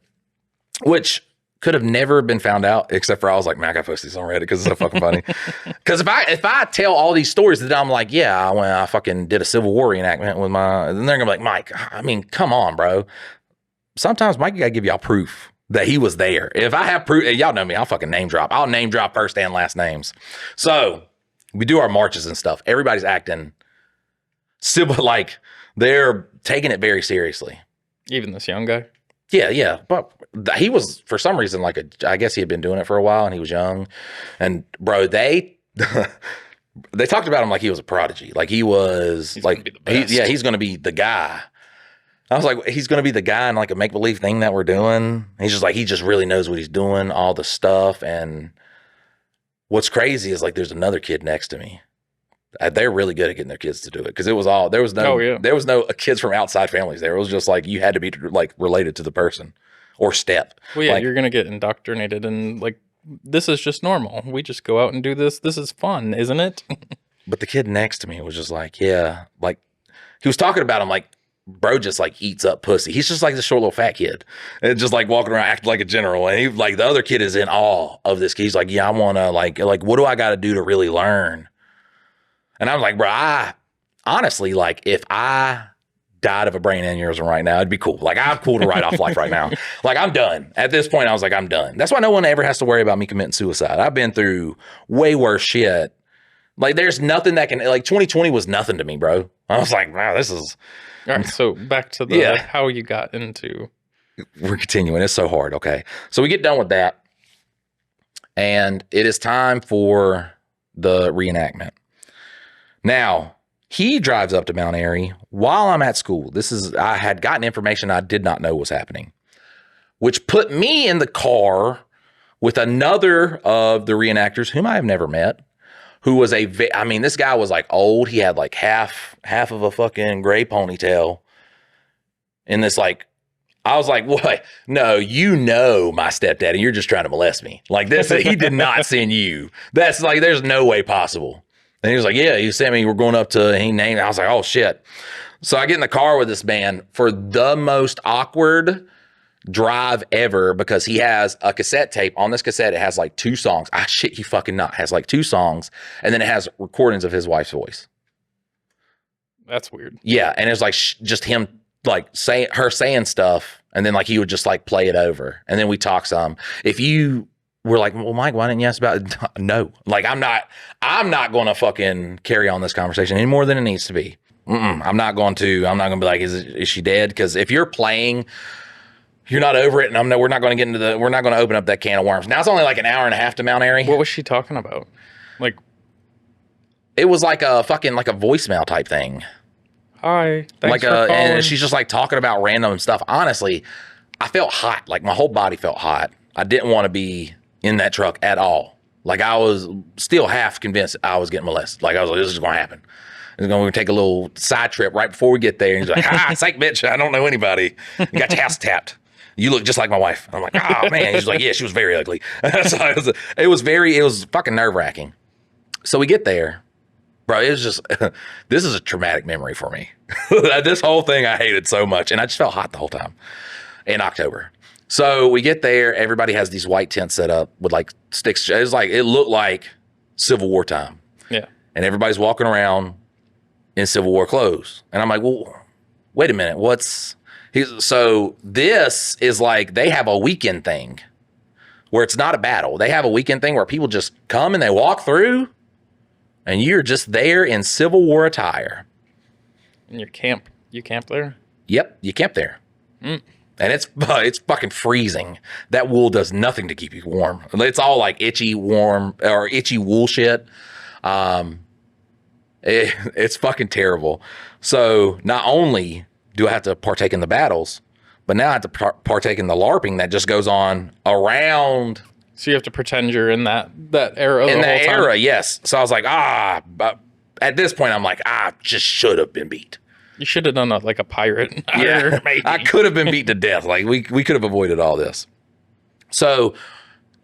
Which could have never been found out, except for I was like, man, I gotta post these on Reddit because it's so fucking funny. Because if I tell all these stories that I'm like, yeah, when I fucking did a Civil War reenactment with then they're gonna be like, Mike, I mean, come on, bro. Sometimes Mike gotta give y'all proof that he was there. If I have proof, y'all know me, I'll fucking name drop. I'll name drop first and last names. So we do our marches and stuff. Everybody's acting civil, like they're taking it very seriously. Even this young guy. Yeah. But he was, for some reason, I guess he had been doing it for a while and he was young. And bro, they talked about him like he was a prodigy. Like he's he's going to be the guy. I was like, he's going to be the guy in like a make-believe thing that we're doing. He's just like, he just really knows what he's doing, all the stuff. And what's crazy is like, there's another kid next to me. They're really good at getting their kids to do it. Cause there was no kids from outside families there. It was just like, you had to be like related to the person or step. Well, yeah, like, you're going to get indoctrinated and like, this is just normal. We just go out and do this. This is fun, isn't it? But the kid next to me was just like, yeah, like he was talking about him like, bro just like eats up pussy. He's just like this short little fat kid and just like walking around acting like a general. And he like the other kid is in awe of this kid. He's like, yeah, I want to like, what do I got to do to really learn? And I was like, bro, I honestly, like if I died of a brain aneurysm right now, it'd be cool. Like I'm cool to write off life right now. Like I'm done. At this point, I was like, I'm done. That's why no one ever has to worry about me committing suicide. I've been through way worse shit. Like there's nothing that can, like 2020 was nothing to me, bro. I was like, wow, this is. All right, so back to the how you got into. We're continuing. It's so hard. Okay. So we get done with that. And it is time for the reenactment. Now, he drives up to Mount Airy while I'm at school. I had gotten information I did not know was happening, which put me in the car with another of the reenactors whom I have never met. Who was this guy was like old. He had like half of a fucking gray ponytail. And this like, I was like, what? No, you know my stepdaddy. You're just trying to molest me. Like this, he did not send you. That's like, there's no way possible. And he was like, yeah, he sent me. We're going up to, he named, I was like, oh shit. So I get in the car with this man for the most awkward drive ever because he has a cassette tape. On this cassette, it has like 2 songs. I shit you fucking not. It has like 2 songs, and then it has recordings of his wife's voice. That's weird. Yeah, and it's like just him like saying stuff, and then like he would just like play it over, and then we talk some. If you were like, well, Mike, why didn't you ask about it? No, like I'm not going to fucking carry on this conversation any more than it needs to be. I'm not going to be like, is she dead? Because if you're playing. You're not over it, and we're not going to open up that can of worms. Now it's only like an hour and a half to Mount Airy. What was she talking about? Like, it was like a fucking like a voicemail type thing. Hi, thanks for calling. And she's just like talking about random stuff. Honestly, I felt hot. Like my whole body felt hot. I didn't want to be in that truck at all. Like I was still half convinced I was getting molested. Like I was like, this is going to happen. We're going to take a little side trip right before we get there. And he's like, psych, bitch. I don't know anybody. You got your house tapped. You look just like my wife. I'm like, oh man. He's like, yeah, she was very ugly. So it was fucking nerve wracking. So we get there, bro. It was just, this is a traumatic memory for me. This whole thing I hated so much. And I just felt hot the whole time in October. So we get there. Everybody has these white tents set up with like sticks. It looked like Civil War time. Yeah. And everybody's walking around in Civil War clothes. And I'm like, well, wait a minute. So this is like, they have a weekend thing where it's not a battle. They have a weekend thing where people just come and they walk through and you're just there in Civil War attire. And you camp there? Yep. You camp there. And it's fucking freezing. That wool does nothing to keep you warm. It's all like itchy wool shit. It's fucking terrible. So not only do I have to partake in the battles, but now I have to partake in the LARPing that just goes on around So you have to pretend you're in that era. In the that whole time? era, yes. So I was like, but at this point, I'm like, I just should have been beat. You should have done like a pirate. Yeah, maybe. I could have been beat to death. Like we could have avoided all this. So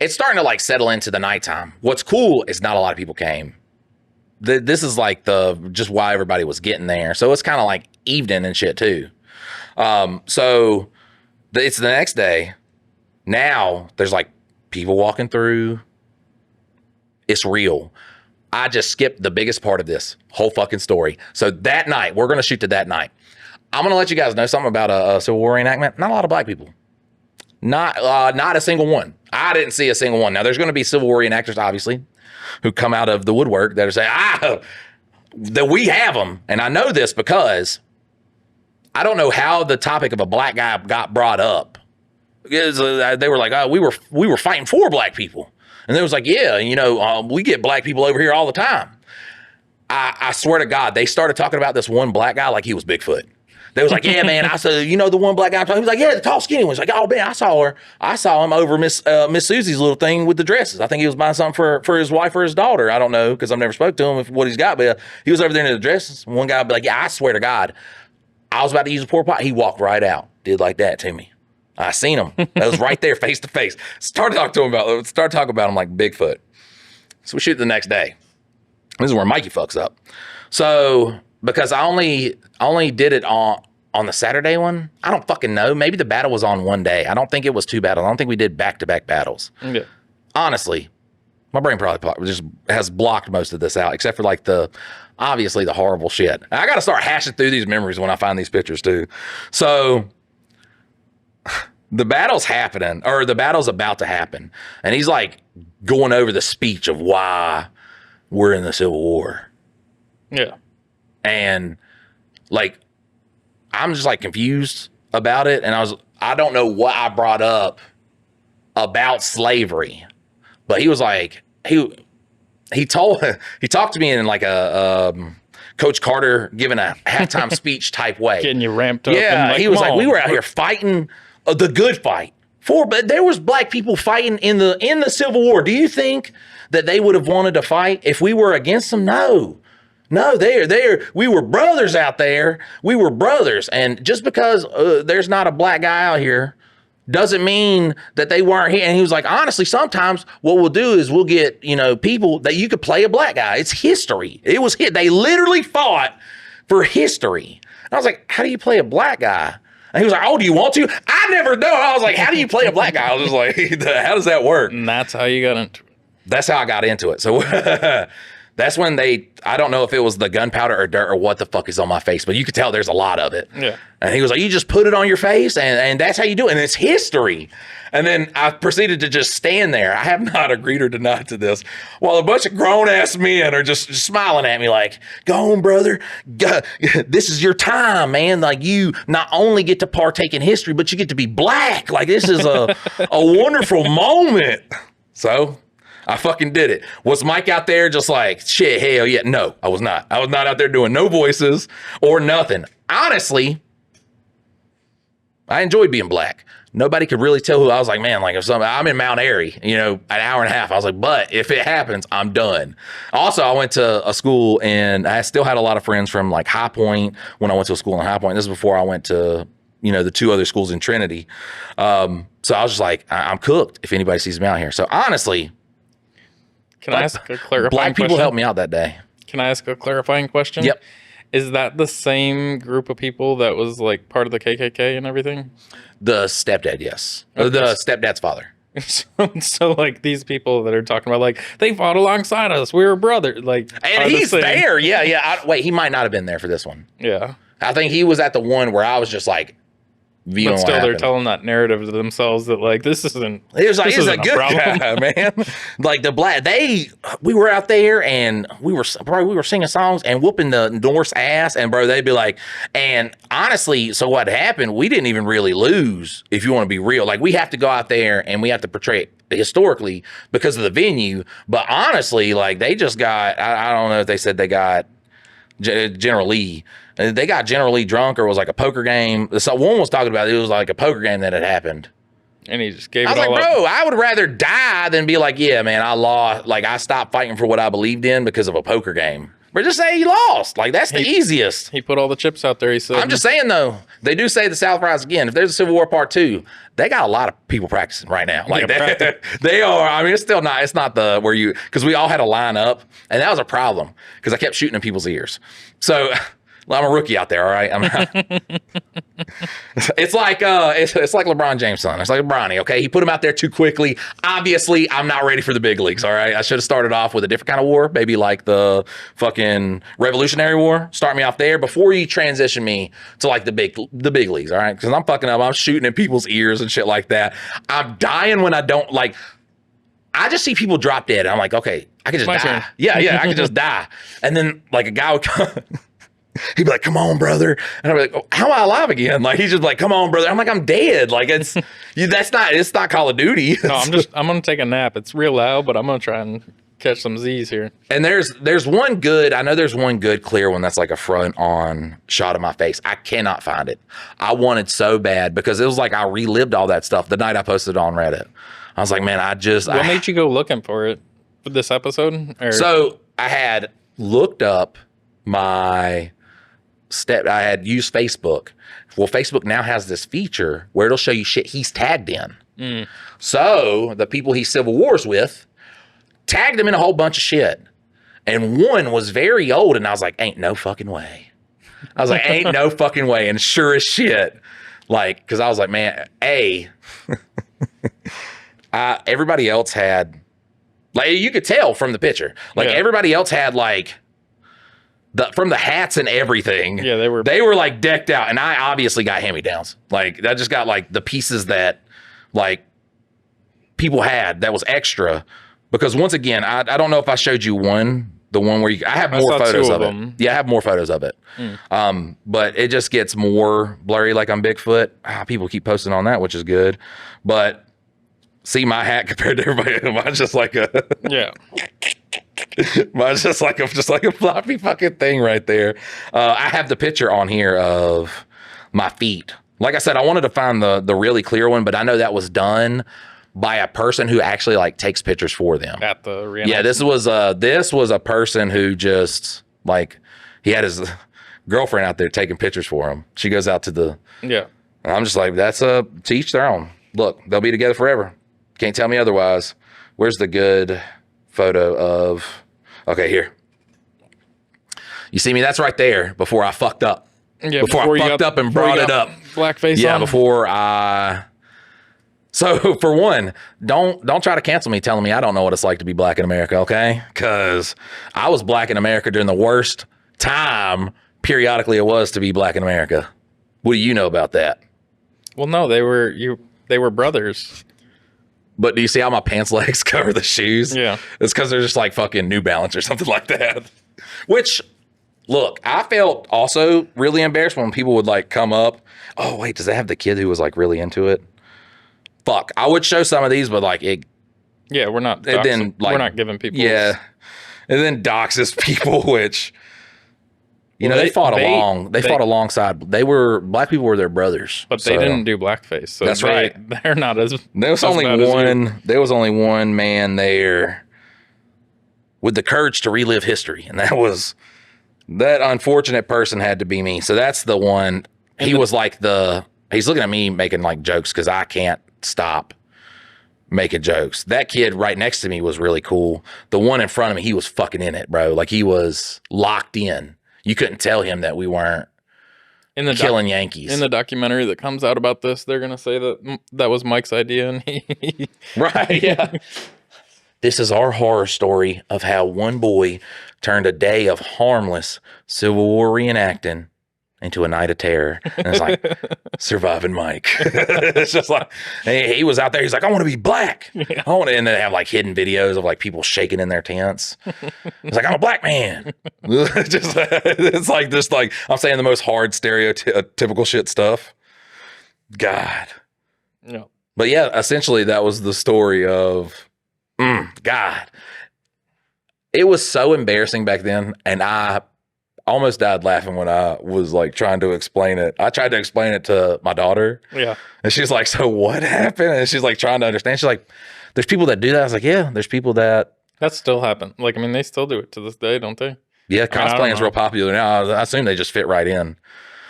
it's starting to like settle into the nighttime. What's cool is not a lot of people came. This is like just why everybody was getting there. So it's kind of like evening and shit too. So it's the next day. Now there's like people walking through. It's real. I just skipped the biggest part of this whole fucking story. So that night, we're going to shoot to that night. I'm going to let you guys know something about a Civil War reenactment. Not a lot of black people. Not a single one. I didn't see a single one. Now, there's going to be Civil War reenactors, obviously, who come out of the woodwork that are saying, that we have them. And I know this because I don't know how the topic of a black guy got brought up. They were like, oh, we were fighting for black people. And they was like, yeah, we get black people over here all the time. I swear to God, they started talking about this one black guy like he was Bigfoot. They was like, yeah, man. I said, the one black guy I'm talking. He was like, yeah, the tall, skinny one. He's like, oh man, I saw her. I saw him over Miss Susie's little thing with the dresses. I think he was buying something for his wife or his daughter. I don't know because I've never spoke to him what he's got, but he was over there in the dresses. One guy would be like, yeah, I swear to God, I was about to use a porta pot. He walked right out, did like that to me. I seen him. That was right there, face to face. Started talking about him like Bigfoot. So we shoot the next day. This is where Mikey fucks up. So because I only did it on the Saturday one, I don't fucking know. Maybe the battle was on one day. I don't think it was 2 battles. I don't think we did back-to-back battles. Yeah. Honestly, my brain probably just has blocked most of this out, except for like obviously the horrible shit. I got to start hashing through these memories when I find these pictures too. So the battle's happening, or the battle's about to happen. And he's like going over the speech of why we're in the Civil War. Yeah. And like, I'm just like confused about it. And I don't know what I brought up about slavery, but he was like, he talked to me in like a Coach Carter giving a halftime speech type way. Getting you ramped up. Yeah. And He was like, we were out here fighting the good fight. But there was black people fighting in the Civil War. Do you think that they would have wanted to fight if we were against them? No, we were brothers out there. We were brothers. And just because there's not a black guy out here doesn't mean that they weren't here. And he was like, honestly, sometimes what we'll do is we'll get, people that you could play a black guy. It's history. They literally fought for history. And I was like, how do you play a black guy? And he was like, oh, do you want to? I never know. I was like, how do you play a black guy? I was just like, how does that work? And that's how you got into it. That's how I got into it. So that's when I don't know if it was the gunpowder or dirt or what the fuck is on my face, but you could tell there's a lot of it. Yeah. And he was like, you just put it on your face and that's how you do it. And it's history. And then I proceeded to just stand there. I have not agreed or denied to this, while a bunch of grown ass men are just smiling at me like, go on, brother. This is your time, man. Like, you not only get to partake in history, but you get to be black. Like, this is a wonderful moment. So I fucking did it. Was Mike out there just like, shit, hell yeah? No, I was not. I was not out there doing no voices or nothing. Honestly, I enjoyed being black. Nobody could really tell who I was. Like, man, like if I'm in Mount Airy, an hour and a half. I was like, but if it happens, I'm done. Also, I went to a school and I still had a lot of friends from like High Point when I went to a school in High Point. This is before I went to, the 2 other schools in Trinity. So I was just like, I'm cooked if anybody sees me out here. So honestly, can I ask a clarifying black people question? helped me out that day. Can I ask a clarifying question? Yep. Is that the same group of people that was like part of the KKK and everything? The stepdad, yes. Okay. The stepdad's father. So like these people that are talking about like they fought alongside us, we were brothers, like, and he's there. Yeah. Wait, he might not have been there for this one. Yeah. I think he was at the one where I was just like, but still, they're telling that narrative to themselves that like this isn't. He was like, this he's a isn't good problem. guy, man. Like the black, we were out there and we were singing songs and whooping the Norse ass, and bro, they'd be like, and honestly, so what happened? We didn't even really lose. If you want to be real, like we have to go out there and we have to portray it historically because of the venue. But honestly, like they just got, I don't know if they said they got General Lee. They got generally drunk, or it was like a poker game. So one was talking about it was like a poker game that had happened And he just gave I it was all like, up. bro, I would rather die than be like, yeah, man, I lost. Like, I stopped fighting for what I believed in because of a poker game. But just say you lost. Like, that's the easiest. He put all the chips out there, he said. I'm just saying, though, they do say the South rise again. If there's a Civil War Part 2, they got a lot of people practicing right now. Like, they are. I mean, it's still not, it's not the where you, because we all had to line up, and that was a problem because I kept shooting in people's ears. So, well, I'm a rookie out there, all right? It's like LeBron James' son. It's like Bronny, okay? He put him out there too quickly. Obviously, I'm not ready for the big leagues, all right? I should have started off with a different kind of war, maybe like the fucking Revolutionary War. Start me off there before you transition me to like the big leagues, all right? Because I'm fucking up. I'm shooting in people's ears and shit like that. I'm dying when I don't like. I just see people drop dead. And I'm like, okay, I can just die. Turn. Yeah, I can just die. And then like a guy would come. He'd be like, come on, brother. And I'd be like, oh, how am I alive again? Like, he's just like, come on, brother. I'm like, I'm dead. Like, it's not Call of Duty. No, I'm going to take a nap. It's real loud, but I'm going to try and catch some Z's here. And there's one good, I know there's one good clear one that's like a front on shot of my face. I cannot find it. I wanted so bad because it was like I relived all that stuff the night I posted it on Reddit. I was like, man, What made you go looking for it for this episode? Or? So I had looked up I had used Facebook. Well, Facebook now has this feature where it'll show you shit he's tagged in. So the people he civil wars with tagged him in a whole bunch of shit. And one was very old, and I was like, ain't no fucking way. I was like, ain't no fucking way. And sure as shit, like, because I was like, man, everybody else had, like, you could tell from the picture. Like, everybody else had, like, from the hats and everything. Yeah, they were like decked out, and I obviously got hand-me-downs. Like, I just got like the pieces that like people had that was extra. Because once again, I don't know if I showed you the one where I have more photos of it. Yeah, I have more photos of it. But it just gets more blurry, like I'm Bigfoot. People keep posting on that, which is good. But see my hat compared to everybody. Mine's just like a mine's just like a floppy fucking thing right there. I have the picture on here of my feet. Like I said, I wanted to find the really clear one, but I know that was done by a person who actually like takes pictures for them. At the reenactment. Yeah, this was a person who just like he had his girlfriend out there taking pictures for him. She goes out to the and I'm just like, that's to each their own. Look, they'll be together forever. Can't tell me otherwise. Where's the good photo of? Okay, here. You see me? That's right there before I fucked up. Yeah, before I fucked up and brought it up. Blackface. Yeah, on. before I. So for one, don't try to cancel me telling me I don't know what it's like to be black in America, okay? Because I was black in America during the worst time periodically it was to be black in America. What do you know about that? Well, no, they were brothers. But do you see how my pants legs cover the shoes? Yeah. It's because they're just like fucking New Balance or something like that. Which, look, I felt also really embarrassed when people would like come up. Oh, wait, does that have the kid who was like really into it? Fuck, I would show some of these, but like it. Yeah, we're not. Then, like, we're not giving people. Yeah, and then doxes people, which they fought alongside. Black people were their brothers, but they didn't do blackface. So that's right. They're not as. There was only one man there with the courage to relive history, and that unfortunate person had to be me. So that's the one. He was like he's looking at me making like jokes because I can't stop making jokes. That kid right next to me was really cool. The one in front of me, he was fucking in it, bro. Like he was locked in. You couldn't tell him that we weren't killing Yankees. In the documentary that comes out about this, they're gonna say that was Mike's idea, and he right, yeah. This is our horror story of how one boy turned a day of harmless Civil War reenacting into a night of terror. And it's like, surviving Mike. It's just like, he was out there. He's like, I want to be black. Yeah. And then they have like hidden videos of like people shaking in their tents. It's like, I'm a black man. It's like this, like, I'm saying the most hard stereotypical shit stuff. God. Yeah. But yeah, essentially that was the story of, God. It was so embarrassing back then. And I almost died laughing when I was like trying to explain it. I tried to explain it to my daughter. Yeah. And she's like, so what happened? And she's like trying to understand. She's like, there's people that do that. I was like, yeah, there's people that. That still happen. Like, I mean, they still do it to this day, don't they? Yeah, cosplaying is real popular now. I assume they just fit right in.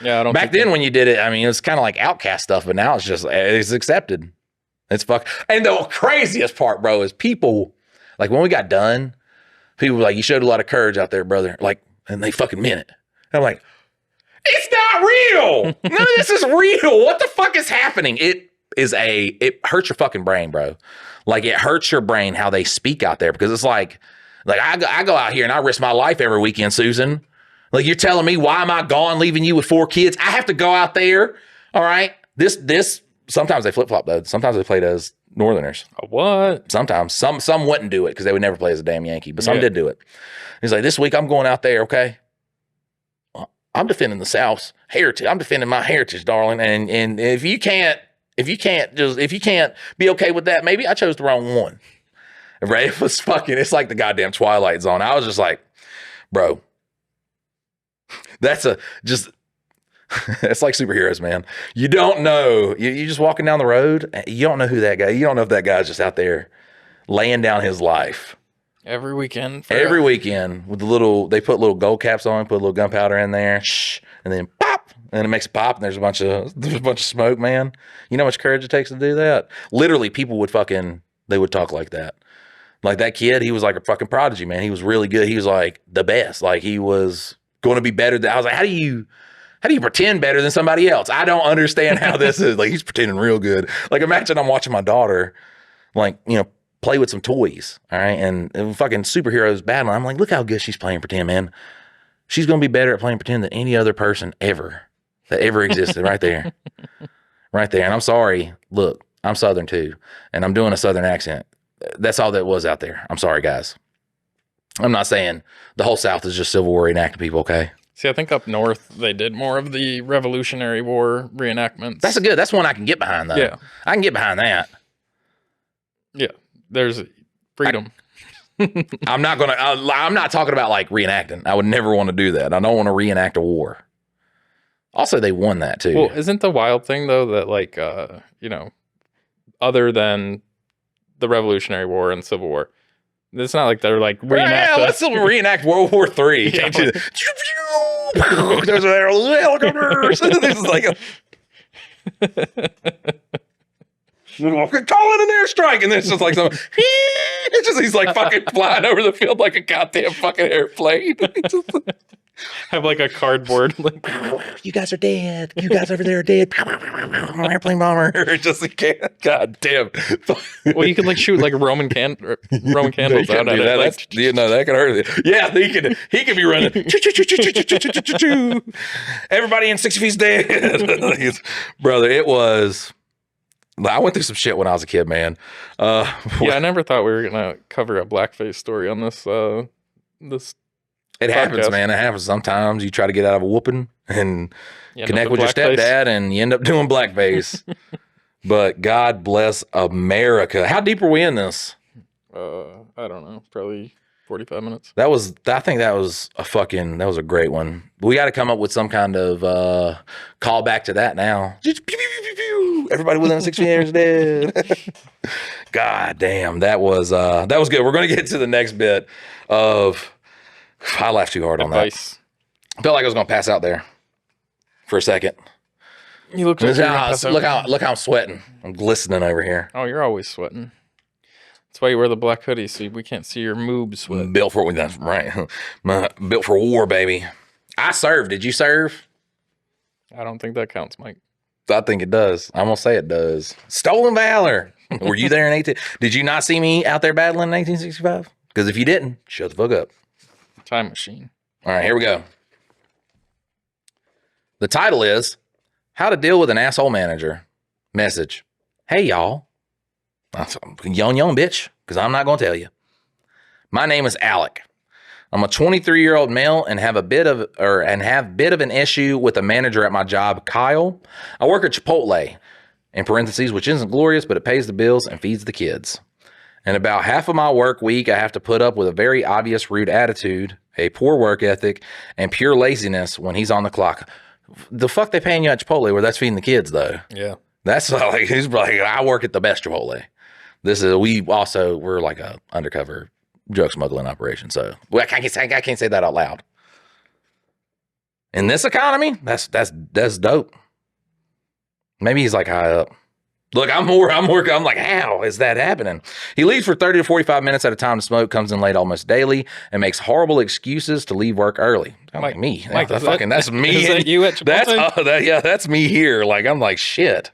Yeah, I don't. Back then when you did it, I mean, it was kind of like outcast stuff, but now it's accepted. It's fuck. And the craziest part, bro, is people, like when we got done, people were like, you showed a lot of courage out there, brother. Like, and they fucking meant it. And I'm like, it's not real. None of this is real. What the fuck is happening? It hurts your fucking brain, bro. Like it hurts your brain how they speak out there because it's like I go out here and I risk my life every weekend, Susan. Like you're telling me why am I gone leaving you with 4 kids? I have to go out there. All right. This sometimes they flip flop though. Sometimes they played as Northerners. What? Sometimes some wouldn't do it because they would never play as a damn Yankee, but some did do it. He's like, this week I'm going out there, okay? I'm defending the South's heritage. I'm defending my heritage, darling. And if you can't be okay with that, maybe I chose the wrong one. Right? It was fucking. It's like the goddamn Twilight Zone. I was just like, bro, it's like superheroes, man. You don't know. You just walking down the road. You don't know who that guy. You don't know if that guy's just out there laying down his life. Every weekend with they put little gold caps on, put a little gunpowder in there, and then pop, and it makes it pop, and there's a bunch of smoke, man. You know how much courage it takes to do that? Literally, people would talk like that. Like that kid, he was like a fucking prodigy, man. He was really good. He was like the best. Like he was going to be better than, I was like, how do you pretend better than somebody else? I don't understand how this is. Like he's pretending real good. Like imagine I'm watching my daughter, like, you know, play with some toys, all right? And fucking superheroes battling. I'm like, look how good she's playing pretend, man. She's going to be better at playing pretend than any other person that ever existed right there. Right there. And I'm sorry. Look, I'm Southern too. And I'm doing a Southern accent. That's all that was out there. I'm sorry, guys. I'm not saying the whole South is just Civil War reenacting people, okay? See, I think up north, they did more of the Revolutionary War reenactments. That's one I can get behind, though. Yeah. I can get behind that. Yeah. There's freedom. I'm not talking about like reenacting. I would never want to do that. I don't want to reenact a war. Also, they won that too. Well, isn't the wild thing though that like, you know, other than the Revolutionary War and Civil War, it's not like they're like reenact. Let's still reenact World War III. Yeah, there's helicopters. This is like call it an airstrike, and then it's just like he's like fucking flying over the field like a goddamn fucking airplane. Have like a cardboard, like you guys are dead. You guys over there are dead. Airplane bomber. Just god damn. Well, you could like shoot like Roman candles out at it. Like, that could hurt it. Yeah, he could be running. Everybody in 60 feet's dead. Brother, it was. I went through some shit when I was a kid, man. Yeah, I never thought we were gonna cover a blackface story on this. This it podcast. Happens, man. It happens sometimes. You try to get out of a whooping and connect with your stepdad, and you end up doing blackface. But God bless America. How deep were we in this? I don't know. Probably 45 minutes. I think that was a great one. We got to come up with some kind of call back to that now. Everybody within 16 years dead. God damn, that was good. We're going to get to the next bit of. I laughed too hard on that. I felt like I was going to pass out there for a second. You look like look how I'm sweating. I'm glistening over here. Oh, you're always sweating. That's why you wear the black hoodie, so we can't see your moobs sweat. Built for that's right. Built for war, baby. I served. Did you serve? I don't think that counts, Mike. I think it does. I'm gonna say it does. Stolen valor. Were you there in 18? Did you not see me out there battling in 1965? Because if you didn't, shut the fuck up. Time machine. All right, here we go. The title is How to Deal with an Asshole Manager. Message. Hey, y'all. Young bitch, because I'm not going to tell you. My name is Alec. I'm a 23-year-old male and have bit of an issue with a manager at my job, Kyle. I work at Chipotle, in parentheses, which isn't glorious, but it pays the bills and feeds the kids. And about half of my work week, I have to put up with a very obvious rude attitude a poor work ethic, and pure laziness when he's on the clock. The fuck they paying you at Chipotle where that's feeding the kids though? Yeah. That's like, he's like, I work at the best Chipotle. We're like a undercover drug smuggling operation. So I can't say that out loud. In this economy, that's dope. Maybe he's like high up. Look, I'm like, how is that happening? He leaves for 30 to 45 minutes at a time to smoke, comes in late almost daily, and makes horrible excuses to leave work early. Like me. Mike, that's me. Is that you at Chipotle? That's me here. Like, I'm like, shit.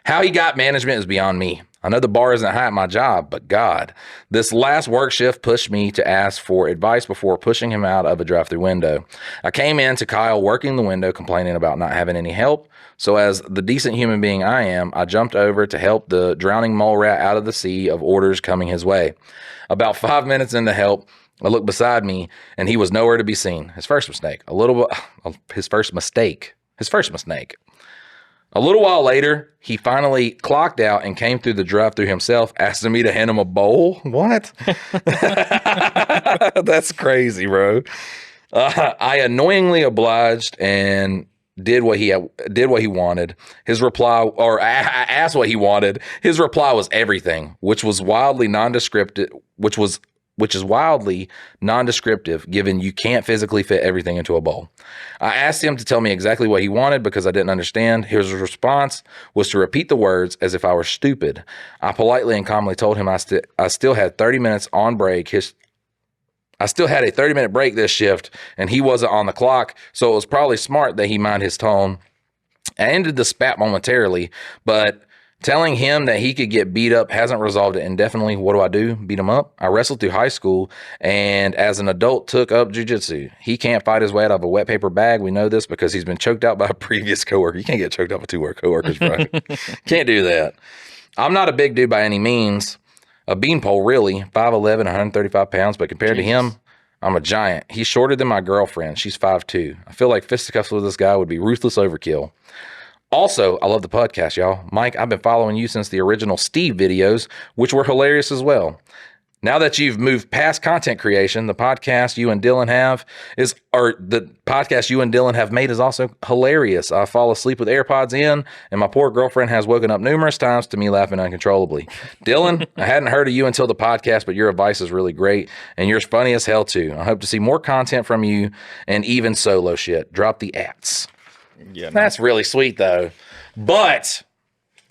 How he got management is beyond me. I know the bar isn't high at my job, but God, this last work shift pushed me to ask for advice before pushing him out of a drive-through window. I came in to Kyle working the window, complaining about not having any help. So as the decent human being I am, I jumped over to help the drowning mole rat out of the sea of orders coming his way. About 5 minutes into help, I looked beside me, and he was nowhere to be seen. His first mistake. His first mistake. A little while later, he finally clocked out and came through the drive-thru himself, asking me to hand him a bowl. What? That's crazy, bro. I annoyingly obliged and did what he wanted. His reply, or I asked what he wanted. His reply was everything, which is wildly nondescriptive, given you can't physically fit everything into a bowl. I asked him to tell me exactly what he wanted because I didn't understand. His response was to repeat the words as if I were stupid. I politely and calmly told him I still had 30 minutes on break. I still had a 30-minute break this shift, and he wasn't on the clock, so it was probably smart that he mind his tone. I ended the spat momentarily, but telling him that he could get beat up hasn't resolved it indefinitely. What do? Beat him up? I wrestled through high school and as an adult took up jiu-jitsu. He can't fight his way out of a wet paper bag. We know this because he's been choked out by a previous coworker. You can't get choked out by two coworkers, bro. Can't do that. I'm not a big dude by any means. A beanpole, really. 5'11", 135 pounds, but compared to him, I'm a giant. He's shorter than my girlfriend. She's 5'2". I feel like fisticuffs with this guy would be ruthless overkill. Also, I love the podcast, y'all. Mike, I've been following you since the original Steve videos, which were hilarious as well. Now that you've moved past content creation, the podcast you and Dylan have made is also hilarious. I fall asleep with AirPods in, and my poor girlfriend has woken up numerous times to me laughing uncontrollably. Dylan, I hadn't heard of you until the podcast, but your advice is really great, and you're funny as hell too. I hope to see more content from you, and even solo shit. Drop the ats. Yeah, that's really sweet though. But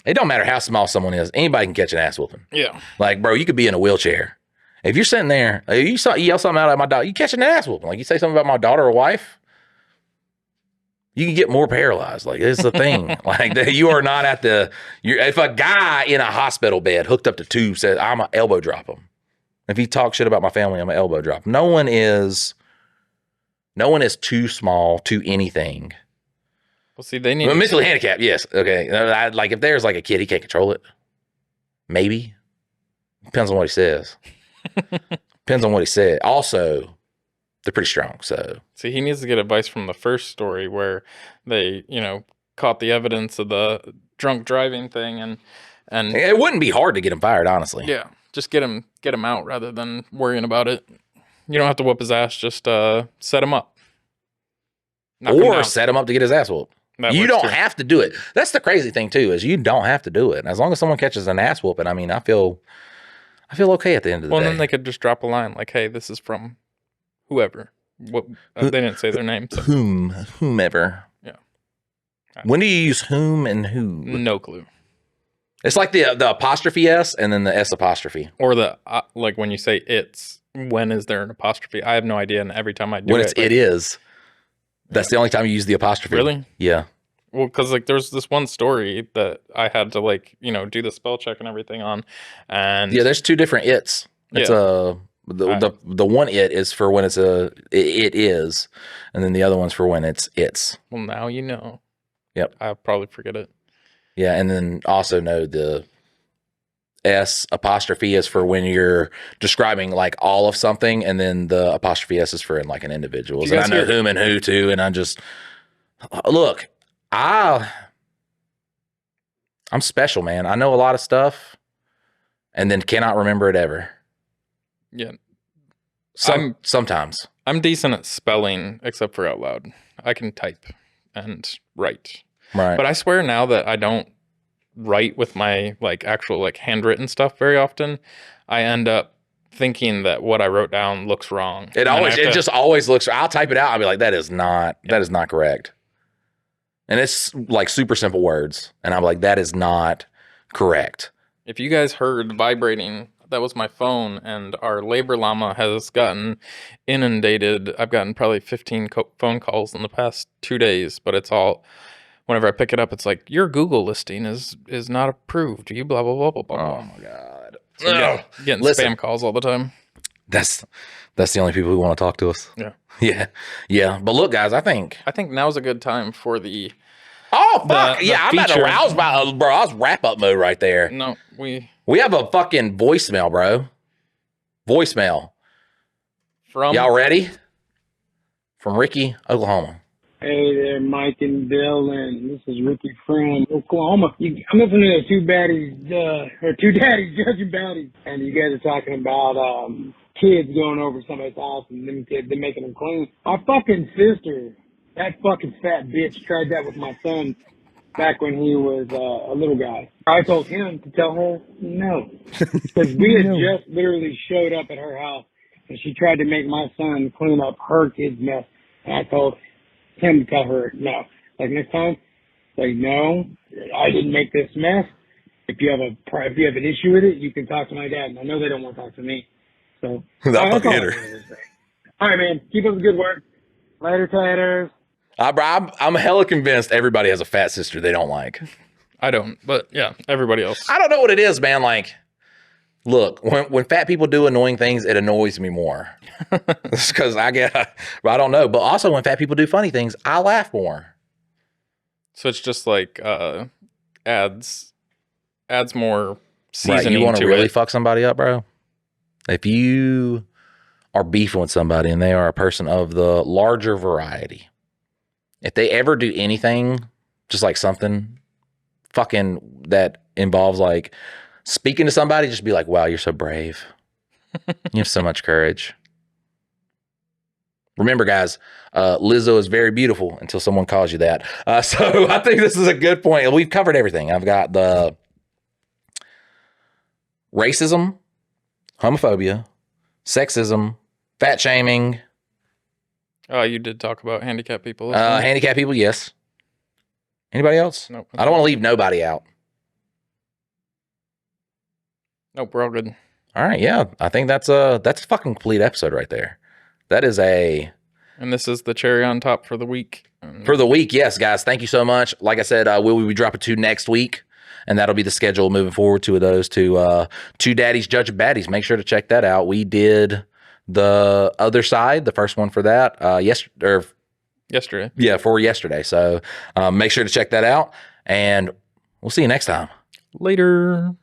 it don't matter how small someone is. Anybody can catch an ass whooping. Yeah. Like, bro, you could be in a wheelchair. If you're sitting there, you yell something out at my dog, you catch an ass whooping. Like you say something about my daughter or wife, you can get more paralyzed. Like it's the thing. Like you are not if a guy in a hospital bed hooked up to tube says, I'm going to elbow drop him. If he talks shit about my family, I'm going to elbow drop him. No one is too small to anything. Well, see, they need mentally handicapped. Yes. Okay. Like if there's like a kid, he can't control it. Maybe. Depends on what he says. Depends on what he said. Also, they're pretty strong. So see, he needs to get advice from the first story where they, caught the evidence of the drunk driving thing, and it wouldn't be hard to get him fired, honestly. Yeah, just get him out rather than worrying about it. You don't have to whoop his ass. Just set him up. Or set him up to get his ass whooped. You don't have to do it. That's the crazy thing too, is you don't have to do it. As long as someone catches an ass whooping, I mean, I feel okay at the end of the day. Well, then they could just drop a line like, "Hey, this is from whoever." They didn't say their names. Whomever. Yeah. When do you use whom and who? No clue. It's like the apostrophe S and then the S apostrophe. Or the like when you say it's. When is there an apostrophe? I have no idea, and every time I do when it is. That's the only time you use the apostrophe. Really? Yeah. Well, because there's this one story that I had to do the spell check and everything on, and yeah, there's two different it's. It's the one it is for when it's it is, and then the other one's for when it's. Well, now you know. Yep. I'll probably forget it. Yeah, and then also know the S apostrophe is for when you're describing like all of something, and then the apostrophe S is for in like an individual. And I know whom and who too, and I just look, I'm special, man. I know a lot of stuff, and then cannot remember it ever. Yeah. Sometimes. I'm decent at spelling, except for out loud. I can type and write. Right. But I swear now that I don't write with my like actual like handwritten stuff very often, I end up thinking that what I wrote down looks wrong. It just always looks. I'll type it out. I'll be like, that is not correct. And it's like super simple words, and I'm like, that is not correct. If you guys heard vibrating, that was my phone, and our LaborLama has gotten inundated. I've gotten probably 15 phone calls in the past 2 days, but it's all, whenever I pick it up, it's like, your Google listing is not approved. You blah, blah, blah, blah, blah. Oh, my God. So getting spam calls all the time. That's the only people who want to talk to us. Yeah. Yeah. Yeah. But look, guys, I think now's a good time for the... Oh, fuck. The I'm about to rouse bro. I was wrap-up mode right there. No, we have a fucking voicemail, bro. Voicemail. From... Y'all ready? From Ricky, Oklahoma. Hey there, Mike and Bill, and this is Ricky from Oklahoma. I'm listening to two Daddies Judging Baddies, and you guys are talking about kids going over somebody's house and them kids, they're making them clean. My fucking sister, that fucking fat bitch, tried that with my son back when he was a little guy. I told him to tell her no, because we had just literally showed up at her house, and she tried to make my son clean up her kid's mess, and I told him to tell her no. Like next time, like no, I didn't make this mess. If you have an issue with it, you can talk to my dad. And I know they don't want to talk to me. So that's all right, man. Keep up the good work. Later, taters. I'm hella convinced everybody has a fat sister they don't like. I don't, but yeah, everybody else. I don't know what it is, man. Like, look, when fat people do annoying things, it annoys me more. It's because I don't know. But also when fat people do funny things, I laugh more. So it's just like adds more seasoning to it. You want to really fuck somebody up, bro? If you are beefing with somebody and they are a person of the larger variety, if they ever do anything, just like something fucking that involves like speaking to somebody, just be like, wow, you're so brave. You have so much courage. Remember, guys, Lizzo is very beautiful until someone calls you that. So I think this is a good point. We've covered everything. I've got the racism, homophobia, sexism, fat shaming. Oh, you did talk about handicapped people. Handicapped people, yes. Anybody else? Nope. I don't want to leave nobody out. Nope, we're all good. All right, yeah. I think that's a fucking complete episode right there. That is and this is the cherry on top for the week. For the week, yes, guys. Thank you so much. Like I said, we'll be dropping 2 next week, and that'll be the schedule moving forward. 2 of those to 2 Daddies Judging Baddies. Make sure to check that out. We did the other side, the first one for that, yesterday. Yeah, for yesterday. So make sure to check that out, and we'll see you next time. Later.